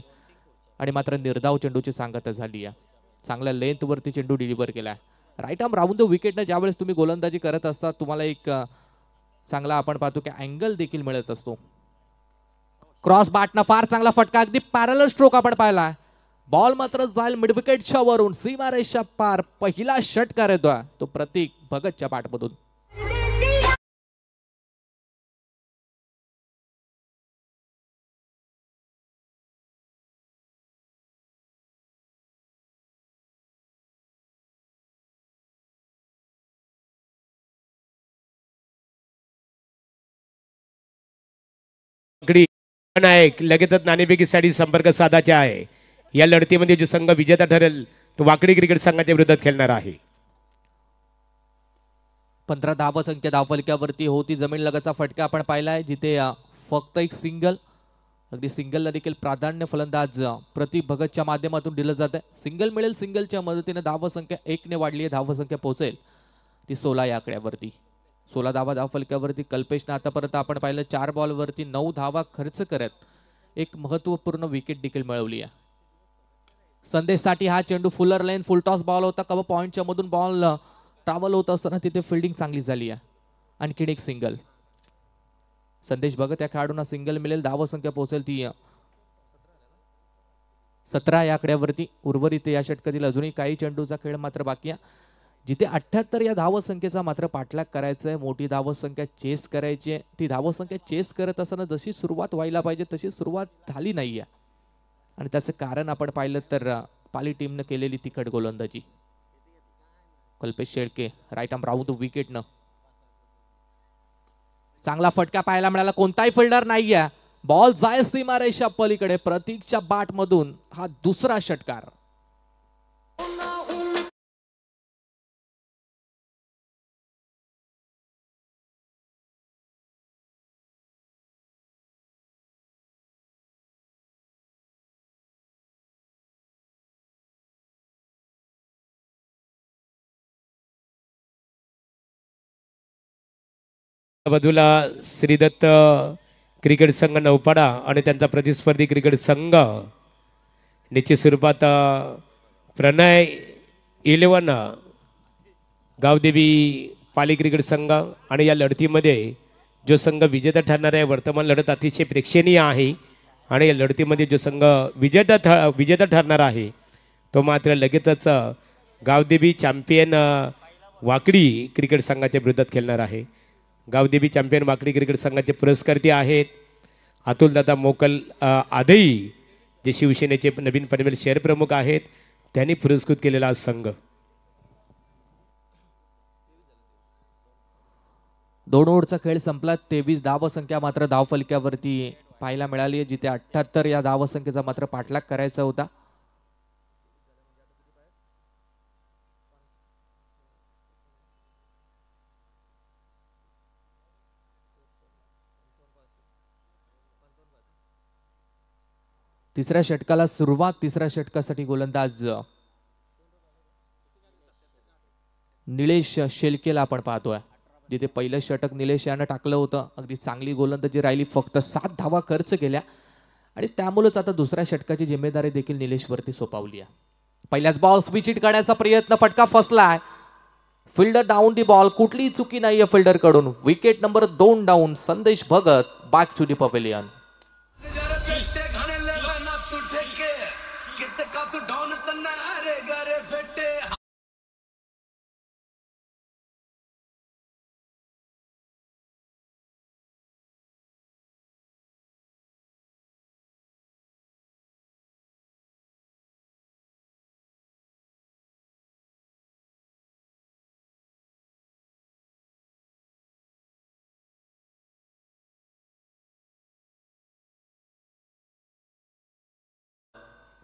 S5: आणि मात्र निर्धाव चेंडूची सांगता झाली आहे. चांगल्या लेंथ वरती चेंडू डिलिव्हर केला. राईट आर्म राऊंड द विकेटने ज्यावेळेस तुम्ही गोलंदाजी करत असता तुम्हाला एक चांगला आपण पाहतो की अँगल देखील मिळत असतो. क्रॉस बॅटनं फार चांगला फटका, अगदी पॅरलल स्ट्रोक आपण पाहिला. बॉल मात्र जाईल मिड विकेटच्या वरून सीमारेषा पार. पहिला षटकार येतोय तो प्रतीक भगतच्या बॅटमधून.
S1: वाकडी नायक लगेचच नाणेफेकीसाठी संपर्क साधायचे आहे. या लढतीमध्ये जो संघ विजेता ठरेल तो वाकडी क्रिकेट संघाच्या विरोधात खेळणार आहे.
S5: 15 धावसंख्या धावफलक्यावरती होती. जमीन लगतचा फटका आपण पाहिलाय जिथे फक्त एक सिंगल, अगदी सिंगलला देखील प्राधान्य फलंदाज प्रतीक भगतच्या माध्यमातून दिलं जात आहे. सिंगल मिळेल, सिंगलच्या मदतीने धावसंख्या 1 ने वाढली आहे. धावसंख्या पोहोचेल ती 16 या आकड्यावरती. 16 धावा धावफलक्यावरती. कल्पेशनं आतापर्यंत आपण पाहिलं 4 बॉलवरती 9 धावा खर्च करत एक महत्वपूर्ण विकेट देखील मिळवली आहे. संदेशसाठी हा चेंडू फुलर लाईन फुल टॉस बॉल होता. कव्हर पॉईंटच्या मधून बॉल ट्रॅव्हल होत असताना तिथे फिल्डिंग चांगली झाली आहे. आणखीन एक सिंगल. संदेश भगत या खेळाडूंना सिंगल मिळेल. धावसंख्या पोहोचेल ती 17 या आकड्यावरती. उर्वरित या षटकातील अजूनही काही चेंडूचा खेळ मात्र बाकी आहे, जिथे 78 या धावसंख्येचा मात्र पाठलाग करायचा आहे. मोठी धावसंख्या चेस करायची आहे. ती धावसंख्या चेस करत असताना जशी सुरुवात व्हायला पाहिजे तशी सुरुवात झाली नाहीये आणि त्याचं कारण आपण पाहिलं तर पाली टीमनं केलेली तिखट गोलंदाजी. कल्पेश शेळके राईट आर्म राहू विकेटनं. चांगला फटका पाहायला मिळाला. कोणताही फिल्डर नाहीये. बॉल जाय सीमारेषा पलीकडे. प्रतीकच्या बाट मधून हा दुसरा षटकार.
S1: बाजूला श्रीदत्त क्रिकेट संघ नौपाडा आणि त्यांचा प्रतिस्पर्धी क्रिकेट संघ निश्चित स्वरूपात प्रणय 11 गावदेवी पाली क्रिकेट संघ. आणि या लढतीमध्ये जो संघ विजेता ठरणार आहे, वर्तमान लढत अतिशय प्रेक्षणीय आहे आणि या लढतीमध्ये जो संघ विजेता ठरणार आहे तो मात्र लगेचच गावदेवी चॅम्पियन वाकडी क्रिकेट संघाच्या विरोधात खेळणार आहे. गावदेवी चॅम्पियन वाकडी क्रिकेट संघाचे पुरस्कर्ते आहेत अतुलदादा मोकल आदई, जे शिवसेनेचे नवीन पनवेल शहर प्रमुख आहेत. त्यांनी पुरस्कृत केलेला हा संघ.
S5: 2 ओव्हरचा खेळ संपला. 23 धावसंख्या मात्र धावफलक्यावरती पाहायला मिळाली आहे, जिथे 78 या धावसंख्येचा मात्र पाठलाग करायचा होता. तिसऱ्या षटकाला सुरुवात. तिसऱ्या षटकासाठी गोलंदाज निलेश शेलकेला आपण पाहतोय, जिथे पहिलं षटक निलेश यानं टाकलं होतं. अगदी चांगली गोलंदाजी राहिली. फक्त 7 धावा खर्च केल्या आणि त्यामुळेच आता दुसऱ्या षटकाची जिम्मेदारी देखील निलेशवरती सोपावली आहे. पहिल्याच बॉल स्विच हिट करण्याचा प्रयत्न. फटका फसलाय. Fielder down the ball. कुठलीही चुकी नाहीये फिल्डर कडून. Wicket number 2 down. Sandesh Bhagat back to the pavilion.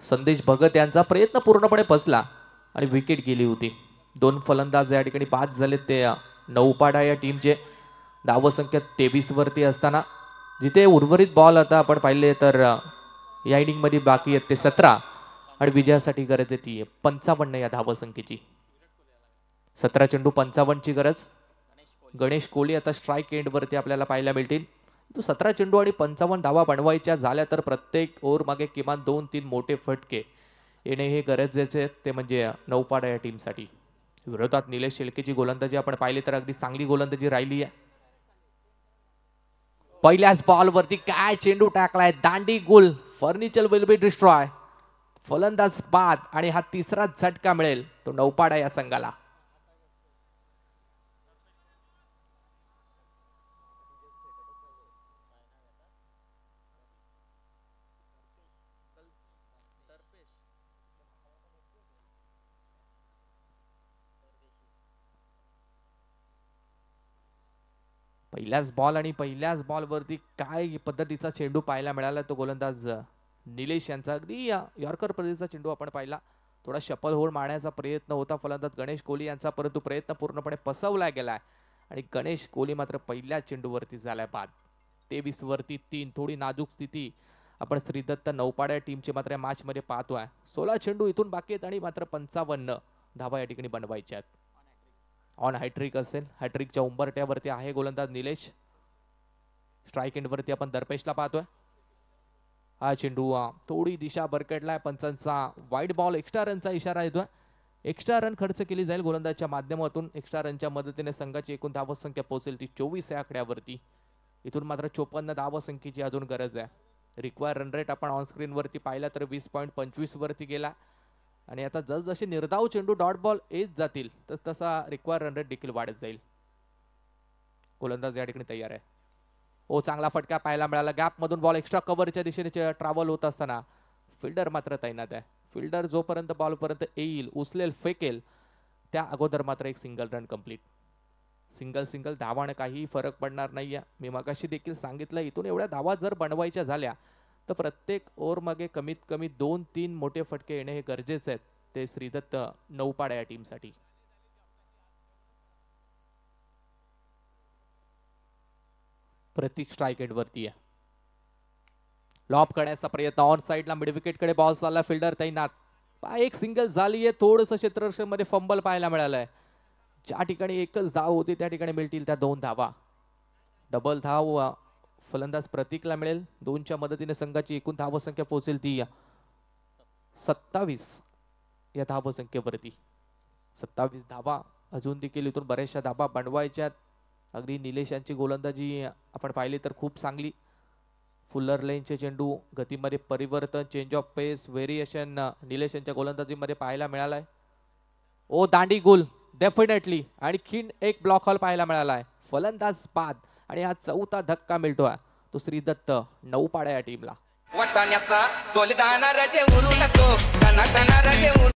S5: Sandesh Bhagat यांचा प्रयत्न पूर्णपणे फसला आणि विकेट गेली होती. 2 फलंदाज या ठिकाणी बाद झाले. ते नौपाडा या टीमचे. धावसंख्या 23 वरती असताना जिथे उर्वरित बॉल आता आपण पाहिले तर या इनिंग मध्ये बाकी आहेत ते 17 आणि विजयासाठी गरज आहे ती 55 या धावसंख्येची. 17 चेंडू 55 ची गरज. गणेश कोहली आता स्ट्राईक एंड वरती आपल्याला पाहायला मिळतील. 17 चेंडू आणि 55 धावा बनवायच्या झाल्या तर प्रत्येक ओव्हर मागे किमान 2-3 मोठे फटके येणे हे गरजेचे. ते म्हणजे नौपाडा या टीमसाठी. विरोधात निलेश शेळकेची गोलंदाजी आपण पाहिली तर अगदी चांगली गोलंदाजी राहिली आहे. पहिल्याच बॉल वरती काय चेंडू टाकलाय. दांडी गुल. Furniture will be destroy. फलंदाज बाद आणि हा तिसरा झटका मिळेल तो नौपाडा या संघाला. पहिल्याच बॉल आणि पहिल्याच बॉलवरती काय पद्धतीचा चेंडू पाहायला मिळाला तो गोलंदाज निलेश यांचा. अगदी यॉर्कर पद्धतीचा चेंडू आपण पाहिला. थोडा शपल होल मारण्याचा प्रयत्न होता फलंदाज गणेश कोहली यांचा, परंतु प्रयत्न पूर्णपणे फसवला गेलाय आणि गणेश कोहली मात्र पहिल्या चेंडूवरती झालाय बाद. 23 वरती 3. थोडी नाजूक स्थिती आपण श्रीदत्त नौपाड्या टीमचे मात्र या मॅच मध्ये पाहतोय. 16 चेंडू इथून बाकी आहेत आणि मात्र 55 धावा या ठिकाणी बनवायच्या आहेत. ऑन हॅट्रिक असेल, हॅट्रिकच्या उंबरट्यावरती आहे गोलंदाज निलेश. स्ट्राईक एंडवरती आपण दर्पेशला पाहतोय. हा चेंडू थोडी दिशा भरकटलाय. पंचांचा वाईड बॉल, एक्स्ट्रा रनचा इशारा येतोय. एक्स्ट्रा रन खर्च केली जाईल गोलंदाजच्या माध्यमातून. एक्स्ट्रा रनच्या मदतीने संघाची एकूण धावसंख्या पोहोचेल ती 24 या आकड्यावरती. इथून मात्र 54 धावसंख्येची अजून गरज आहे. रिक्वायर रन रेट आपण ऑन स्क्रीन वरती पाहिला तर 20.25 वरती गेला आणि आता जसजसे निर्धाव चेंडू डॉट बॉल येत जातील तसा रिक्वायर रन रेट देखील वाढत जाईल. गोलंदाज या ठिकाणी तयार आहे. ओ चांगला फटका पाहायला मिळाला. गॅप मधून बॉल एक्स्ट्रा कव्हरच्या दिशेने ट्रॅव्हल होत असताना फिल्डर मात्र तैनात आहे. फिल्डर जोपर्यंत बॉल पर्यंत येईल, उचलेल, फेकेल त्या अगोदर मात्र एक सिंगल रन कंप्लीट. सिंगल धावाने काही फरक पडणार नाहीये. मी मगाशी देखील सांगितलं इथून एवढ्या धावा जर बनवायच्या झाल्या तर प्रत्येक ओव्हर मागे कमीत कमी 2-3 मोठे फटके येणे हे गरजेचे आहेत. ते श्रीदत्त नौपाडा या टीमसाठी. प्रतीक स्ट्राईक एंड वरती आहे. लॉप करण्याचा प्रयत्न ऑन साइडला मिड विकेट कडे बॉल चालला. फिल्डर तैनात. एक सिंगल झाली आहे. थोडंसं क्षेत्ररक्षण मध्ये फंबल पाहायला मिळालंय. ज्या ठिकाणी एकच धाव होती त्या ठिकाणी मिळतील त्या 2 धावा. डबल धाव फलंदाज प्रतीकला मिळेल. 2च्या मदतीने संघाची एकूण धावसंख्या पोहोचेल ती 27 या धावसंख्येवरती. 27 धावा अजून देखील इथून बऱ्याचशा धावा बनवायच्यात. अगदी निलेश यांची गोलंदाजी आपण पाहिली तर खूप चांगली. फुल्लर लेनचे चेंडू, गतीमध्ये परिवर्तन, change of pace, variation Nilesh यांच्या गोलंदाजीमध्ये पाहायला मिळालाय. ओ दांडी गुल डेफिनेटली. आणखीन एक ब्लॉक हॉल पाहायला मिळालाय. फलंदाज बाद आणि हा 4था धक्का मिळतोय तो श्रीदत्त नौपाडा या टीमला.
S6: वाटाण्याचा तोलदाना रजे उरू नको दाना दाना रजे उरू.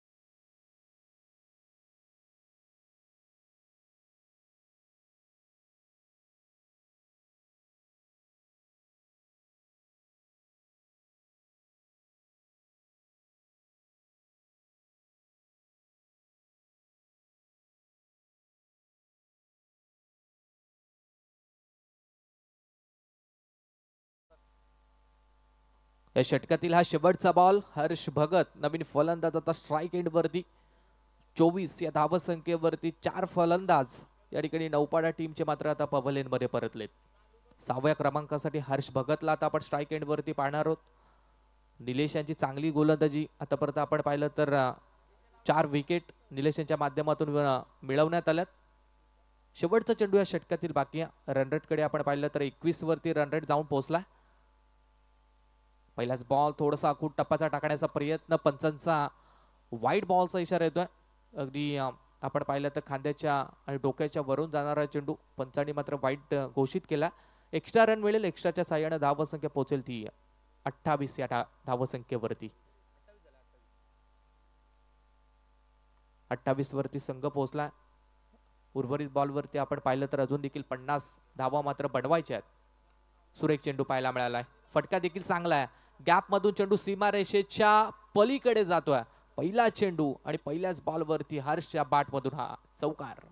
S5: या षटकातील हा शेवटचा बॉल. हर्ष भगत नवीन फलंदाज आता स्ट्राईक एंड वरती. 24 या धावसंख्येवरती 4 फलंदाज या ठिकाणी नौपाडा टीमचे मात्र आता पवलेन मध्ये परतलेत. 6व्या क्रमांकासाठी हर्ष भगतला आता आपण स्ट्राईक एंड वरती पाहणार आहोत. निलेश यांची चांगली गोलंदाजी आतापर्यंत आपण पाहिलं तर 4 विकेट निलेश यांच्या माध्यमातून मिळवण्यात आल्यात. शेवटचा चेंडू या षटकातील बाकी आहे. रनरेट कडे आपण पाहिलं तर 21 वरती रनरेट जाऊन पोहोचला. पहिलाच बॉल थोडासा आखूट टप्पाचा टाकण्याचा प्रयत्न. पंचांचा वाईड बॉलचा इशारा येतोय. अगदी आपण पाहिलं तर खांद्याच्या आणि डोक्याच्या वरून जाणारा चेंडू पंचांनी मात्र वाईड घोषित केला. एक्स्ट्रा रन मिळेल. एक्स्ट्राच्या साह्याने धावसंख्या पोहोचेल ती 28 या धावसंख्येवरती. 28 वरती संघ पोहोचला. उर्वरित बॉलवरती आपण पाहिलं तर अजून देखील 50 धावा मात्र बनवायच्या आहेत. सुरेख चेंडू पाहायला मिळालाय. फटका देखील चांगला आहे. गॅप मधून चेंडू सीमारेषेच्या पलीकडे जातोय. पहिला चेंडू आणि पहिल्याच बॉलवरती हर्षच्या बॅट मधून हा चौकार.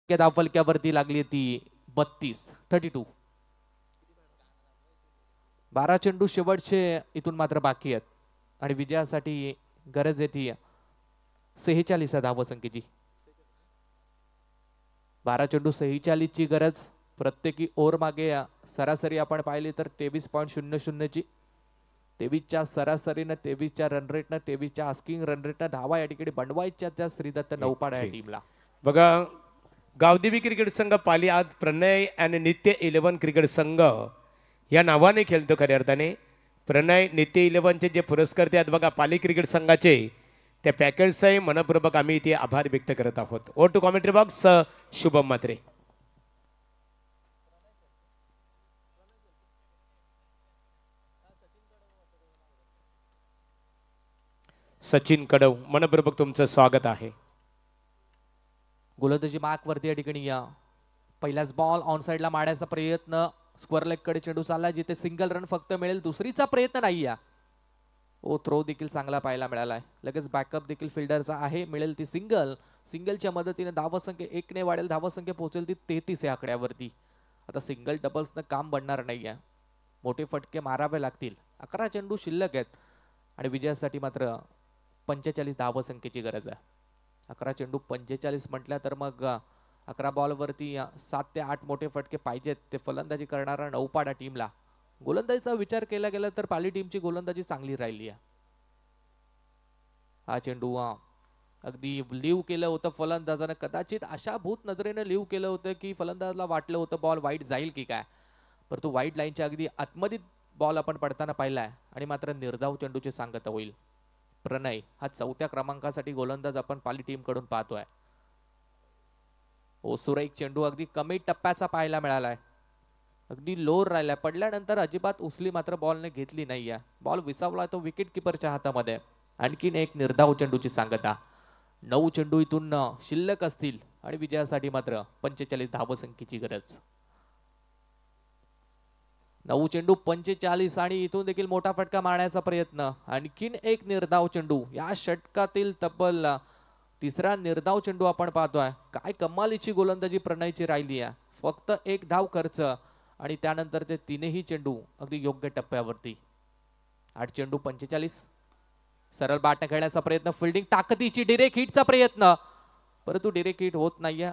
S5: धावफलक्यावरती लागली ती 32. 12 चेंडू शेवटचे इथून मात्र बाकी आहेत आणि विजयासाठी गरज आहे ती 46 धावसंख्येची. 12 चेंडू 46 ची गरज. प्रत्येकी ओव्हर मागे सरासरी आपण पाहिली तर 23.00 ची. 23च्या सरासरीनं 23च्या रनरेटनं 23च्या आस्किंग रनरेटनं धावा या ठिकाणी बनवायच्या त्या श्रीदत्त नौपाडा या टीमला.
S1: बघा गावदेवी क्रिकेट संघ पाली आज प्रणय आणि नित्य 11 क्रिकेट संघ या नावाने खेळतो खऱ्या अर्थाने. प्रणय नित्य 11चे जे पुरस्कर्ते आहेत बघा पाली क्रिकेट संघाचे त्या पॅकेजचाही मनपूर्वक आम्ही इथे आभार व्यक्त करत आहोत. Over to commentary box Shubham Mhatre. Sachin Kadav मनपूर्वक तुमचं स्वागत आहे.
S5: गोलंदाजी मार्क वरती या ठिकाणी या पहिलाच बॉल ऑन साइडला मारण्याचा प्रयत्न स्क्वेअर लेग कडे चेंडू चालला जिथे सिंगल रन फक्त मिळेल दुसरीचा प्रयत्न नाही या. ओ थ्रो देखील चांगला पाहायला मिळालाय. लगेच बॅकअप देखील फिल्डरचा आहे. मिळेल ती सिंगलच्या मदतीने धावसंख्या 1 ने वाढेल. धावसंख्या पोहोचेल ती 33 या आकड्यावरती. आता सिंगल डबल्सनं काम बनणार नाही आहे. मोठे फटके मारावे लागतील. 11 चेंडू शिल्लक आहेत आणि विजयासाठी मात्र 45 धावसंख्येची गरज आहे. 11 चेंडू 45 म्हटल्या तर मग 11 बॉलवरती 7 ते 8 मोठे फटके पाहिजेत. ते फलंदाजी करणारा नौपाडा टीमला. गोलंदाजीचा विचार केला गेला तर पाली टीमची गोलंदाजी चांगली राहिली आहे. हा चेंडू अगदी लिव्ह केलं होतं फलंदाजानं. कदाचित अशा भूत नजरेनं लिव्ह केलं होतं की फलंदाजाला वाटलं होतं बॉल वाईड जाईल की काय, परंतु वाईड लाईनच्या अगदी आतमध्ये बॉल आपण पडताना पाहिलाय आणि मात्र निर्धाव चेंडूची सांगता होईल. प्रणय हा 4थ्या क्रमांकासाठी गोलंदाज आपण पाली टीम कडून पाहतोय. ओसुरा एक चेंडू अगदी कमी टप्प्याचा पाहायला मिळालाय. अगदी लोर राहिलाय. पडल्यानंतर अजिबात उचली मात्र बॉलने घेतली नाहीये. बॉल विसावला तो विकेट किपरच्या हातामध्ये. आणखीन एक निर्धाव चेंडूची सांगता. 9 चेंडू इथून शिल्लक असतील आणि विजयासाठी मात्र 45 धावसंख्येची गरज. 9 चेंडू 45 आणि इथून देखील मोठा फटका मारण्याचा प्रयत्न. आणखीन एक निर्धाव चेंडू. या षटकातील तब्बल तिसरा निर्धाव चेंडू आपण पाहतोय. काय कमालीची गोलंदाजी प्रणयची राहिली आहे. फक्त 1 धाव खर्च आणि त्यानंतर ते 3ही चेंडू अगदी योग्य टप्प्यावरती. 8 चेंडू 45. सरळ बॅटने खेळण्याचा प्रयत्न. फिल्डिंग ताकदीची डिरेक्ट हिटचा प्रयत्न, परंतु डिरेक्ट हिट होत नाहीये.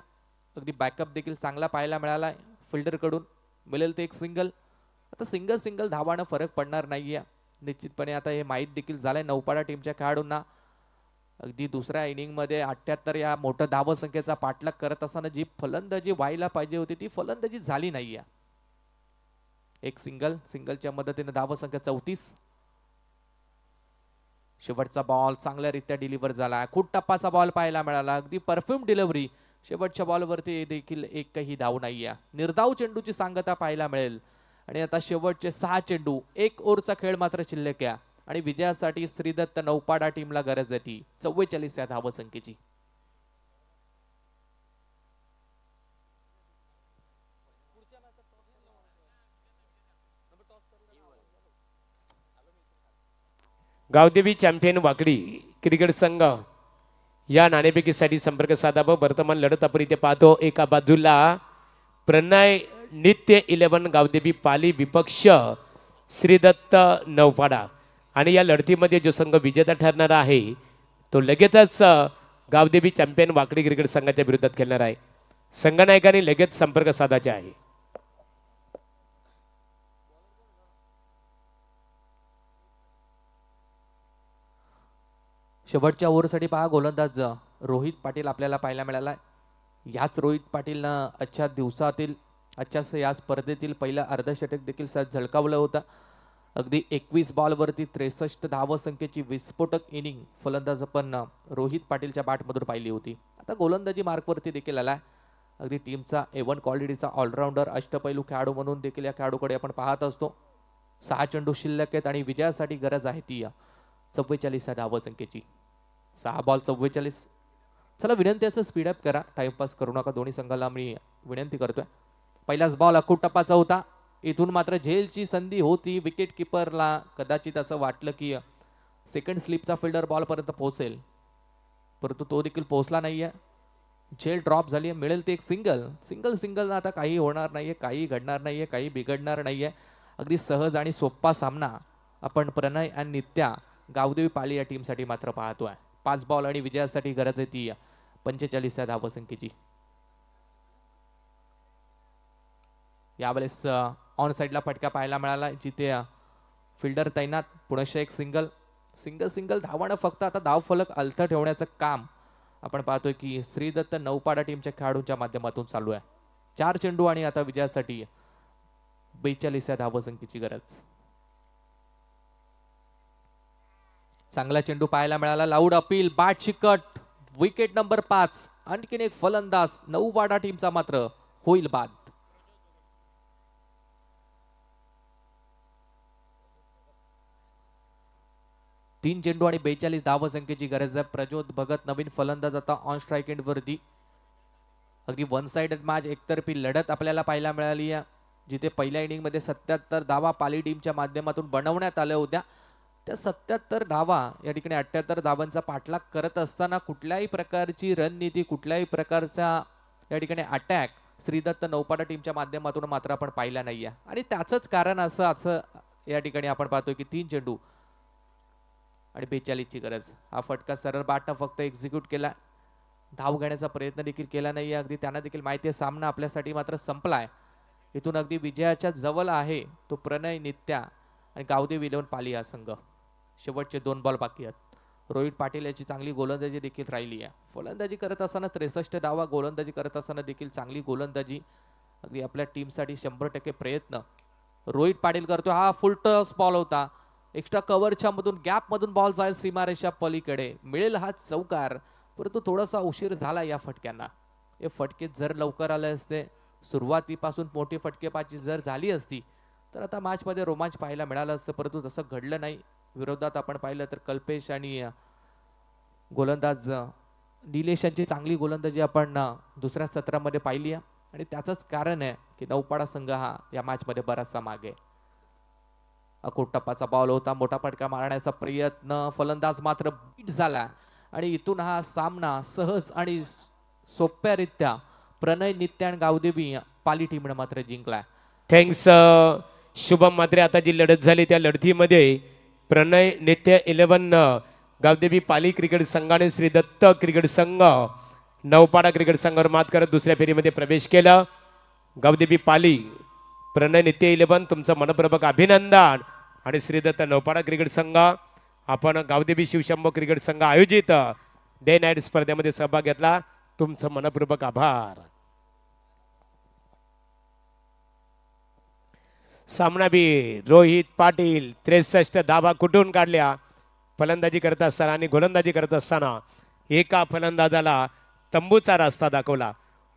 S5: अगदी बॅकअप देखील चांगला पाहायला मिळाला फिल्डर कडून. मिळेल ते एक सिंगल. आता सिंगल धावानं फरक पडणार नाहीये निश्चितपणे. आता हे माहीत देखील झालंय नौपाडा टीमच्या खेळाडूंना. अगदी दुसऱ्या इनिंग मध्ये 78 या मोठ्या धावसंख्येचा पाठलाग करत असताना जी फलंदाजी व्हायला पाहिजे होती ती फलंदाजी झाली नाहीये. एक सिंगलच्या मदतीने धावसंख्या 34. शेवटचा बॉल चांगल्यारीत्या डिलिव्हर झाला. खूप टप्पाचा बॉल पाहायला मिळाला. अगदी परफ्यूम डिलिव्हरी. शेवटच्या बॉलवरती देखील एकही धाव नाहीये. निर्धाव चेंडूची सांगता पाहायला मिळेल. आणि आता शेवटचे 6 चेंडू 1 ओव्हरचा खेळ मात्र शिल्लक आहे आणि विजयासाठी श्रीदत्त नौपाडा टीमला गरज आहे ती 44 या धावसंख्येची.
S1: गावदेवी चॅम्पियन वाकडी क्रिकेट संघ या नाणेफेकीसाठी संपर्क साधावा. वर्तमान लढत आपण इथे पाहतो. एका बाजूला प्रणय नित्य 11 गावदेवी पाली विपक्ष श्रीदत्त नौपाडा आणि या लढतीमध्ये जो संघ विजेता ठरणार आहे तो लगेचच गावदेवी चॅम्पियन वाकडी क्रिकेट संघाच्या विरोधात खेळणार आहे. संघनायकांनी लगेच संपर्क साधायचे आहे.
S5: शेवटच्या ओव्हरसाठी पहा गोलंदाज रोहित पाटील आपल्याला पाहायला मिळाला. याच रोहित पाटीलनं आजच्या दिवसातील या स्पर्धेतील पहिला अर्धशतक देखील झळकावलं होतं. अगदी 21 बॉलवरती 63 धावसंख्येची विस्फोटक इनिंग फलंदाज आपण रोहित पाटीलच्या बॅटमधून पाहिली होती. आता गोलंदाजी मार्कवरती देखील आलाय. अगदी टीमचा A1 क्वालिटीचा ऑलराऊंडर अष्टपैलू खेळाडू म्हणून देखील या खेळाडूकडे आपण पाहत असतो. 6 चेंडू शिल्लक आहेत आणि विजयासाठी गरज आहे ती 44 धावसंख्येची. 6 बॉल 44. चला विनंती असं स्पीडअप करा. टाइमपास करू नका. दोन्ही संघाला मी विनंती करतोय. पहिलाच बॉल अखूट टप्पाचा होता. इथून मात्र झेलची संधी होती. विकेट किपरला कदाचित असं वाटलं की सेकंड स्लिपचा फिल्डर बॉल पर्यंत पोहोचेल, परंतु तो देखील पोहोचला नाहीये. झेल ड्रॉप झाली. मिळेल ते एक सिंगल. आता काही होणार नाहीये, काही घडणार नाहीये, काही बिघडणार नाहीये. अगदी सहज आणि सोप्पा सामना आपण प्रणय आणि नित्या गावदेवी पाली या टीमसाठी मात्र पाहतोय. 5 बॉल आणि विजयासाठी गरज आहे ती 45 या धावसंख्येची. यावेळेस ऑन साइडला फटका पाहायला मिळाला जिथे फिल्डर तैनात. पुनश्च एक सिंगल धावानं फक्त आता धाव फलक अलथ ठेवण्याचं काम आपण पाहतोय की श्रीदत्त नौपाडा टीमच्या खेळाडूंच्या माध्यमातून चालू आहे. 4 चेंडू आणि आता विजयासाठी 42 या धावसंख्येची गरज. चांगला चेंडू पाहायला मिळाला. लाऊड अपील, बाट चिकट, विकेट नंबर 5. आणखीन एक फलंदाज नौपाडा टीमचा मात्र होईल बाद. तीन चेंडू आणि 42 धावसंख्येची गरज आहे. प्रज्योत भगत नवीन फलंदाज आता ऑन स्ट्राईक एंड वरती. अगदी वन साइडेड मॅच, एकतर्फी लढत आपल्याला पाहायला मिळाली आहे, जिथे पहिल्या इनिंग मध्ये 77 धावा पाली टीमच्या माध्यमातून बनवण्यात आल्या होत्या. त्या 77 धावा या ठिकाणी 78 धावांचा पाठलाग करत असताना कुठल्याही प्रकारची रणनीती, कुठल्याही प्रकारचा या ठिकाणी अटॅक श्रीदत्त नौपाडा टीमच्या माध्यमातून मात्र आपण पाहिला नाहीये. आणि त्याचंच कारण असं या ठिकाणी आपण पाहतोय की 3 चेंडू आणि 42 ची गरज. हा फटका सरळ बाटनं फक्त एक्झिक्यूट केला, धाव घेण्याचा प्रयत्न देखील केला नाही. अगदी त्यांना देखील माहिती आहे सामना आपल्यासाठी मात्र संपलाय. इथून अगदी विजयाच्या जवळ आहे तो प्रणय नित्या आणि गावदेव 11 पाली हा संघ. शेवटचे 2 बॉल बाकी आहेत. रोहित पाटील याची चांगली गोलंदाजी देखील राहिली आहे. फलंदाजी करत असताना 63 धावा, गोलंदाजी करत असताना देखील चांगली गोलंदाजी. अगदी आपल्या टीमसाठी 100% प्रयत्न रोहित पाटील करतो. हा फुल टॉस बॉल होता, एक्स्ट्रा कव्हरच्या मधून गॅप मधून बॉल जाईल सीमारेषा पलीकडे, मिळेल हा चौकार. परंतु थोडासा उशीर झाला या फटक्यांना. हे फटके जर लवकर आले असते, सुरुवातीपासून मोठी फटकेबाजी जर झाली असती तर आता मॅच मध्ये रोमांच पाहायला मिळालं असतं. परंतु तसं घडलं नाही. विरोधात आपण पाहिलं तर कल्पेश आणि गोलंदाज निलेश यांची चांगली गोलंदाजी आपण दुसऱ्या सत्रामध्ये पाहिली आहे. आणि त्याचंच कारण आहे की नौपाडा संघ हा या मॅच मध्ये बराचसा मागे. अकोट टप्पाचा बॉल होता, मोठा फटका मारण्याचा प्रयत्न, फलंदाज मात्र बीट झाला आणि इथून हा सामना सहज आणि सोप्यारित्या प्रणय नित्या आणि गावदेवी पाली टीमने मात्र जिंकलाय.
S1: थँक्स शुभम. मात्र आता जी लढत झाली त्या लढतीमध्ये प्रणय नित्य 11 गावदेवी पाली क्रिकेट संघाने श्रीदत्त क्रिकेट संघ नौपाडा क्रिकेट संघावर मात करत दुसऱ्या फेरीमध्ये प्रवेश केला. गावदेवी पाली प्रणय नित्य 11 तुमचं मनपूर्वक अभिनंदन. आणि श्रीदत्त नौपाडा क्रिकेट संघ आपण गावदेवी शिवशंभो क्रिकेट संघ आयोजित डे नाईट स्पर्धेमध्ये सहभाग घेतला, तुमचं मनपूर्वक आभार. सामनावीर रोहित पाटील 63 धावा कुठून काढल्या फलंदाजी करत असताना आणि गोलंदाजी करत असताना एका फलंदाजाला तंबूचा रस्ता दाखवला.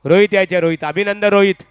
S1: रोहित यायचे, रोहित अभिनंदन रोहित.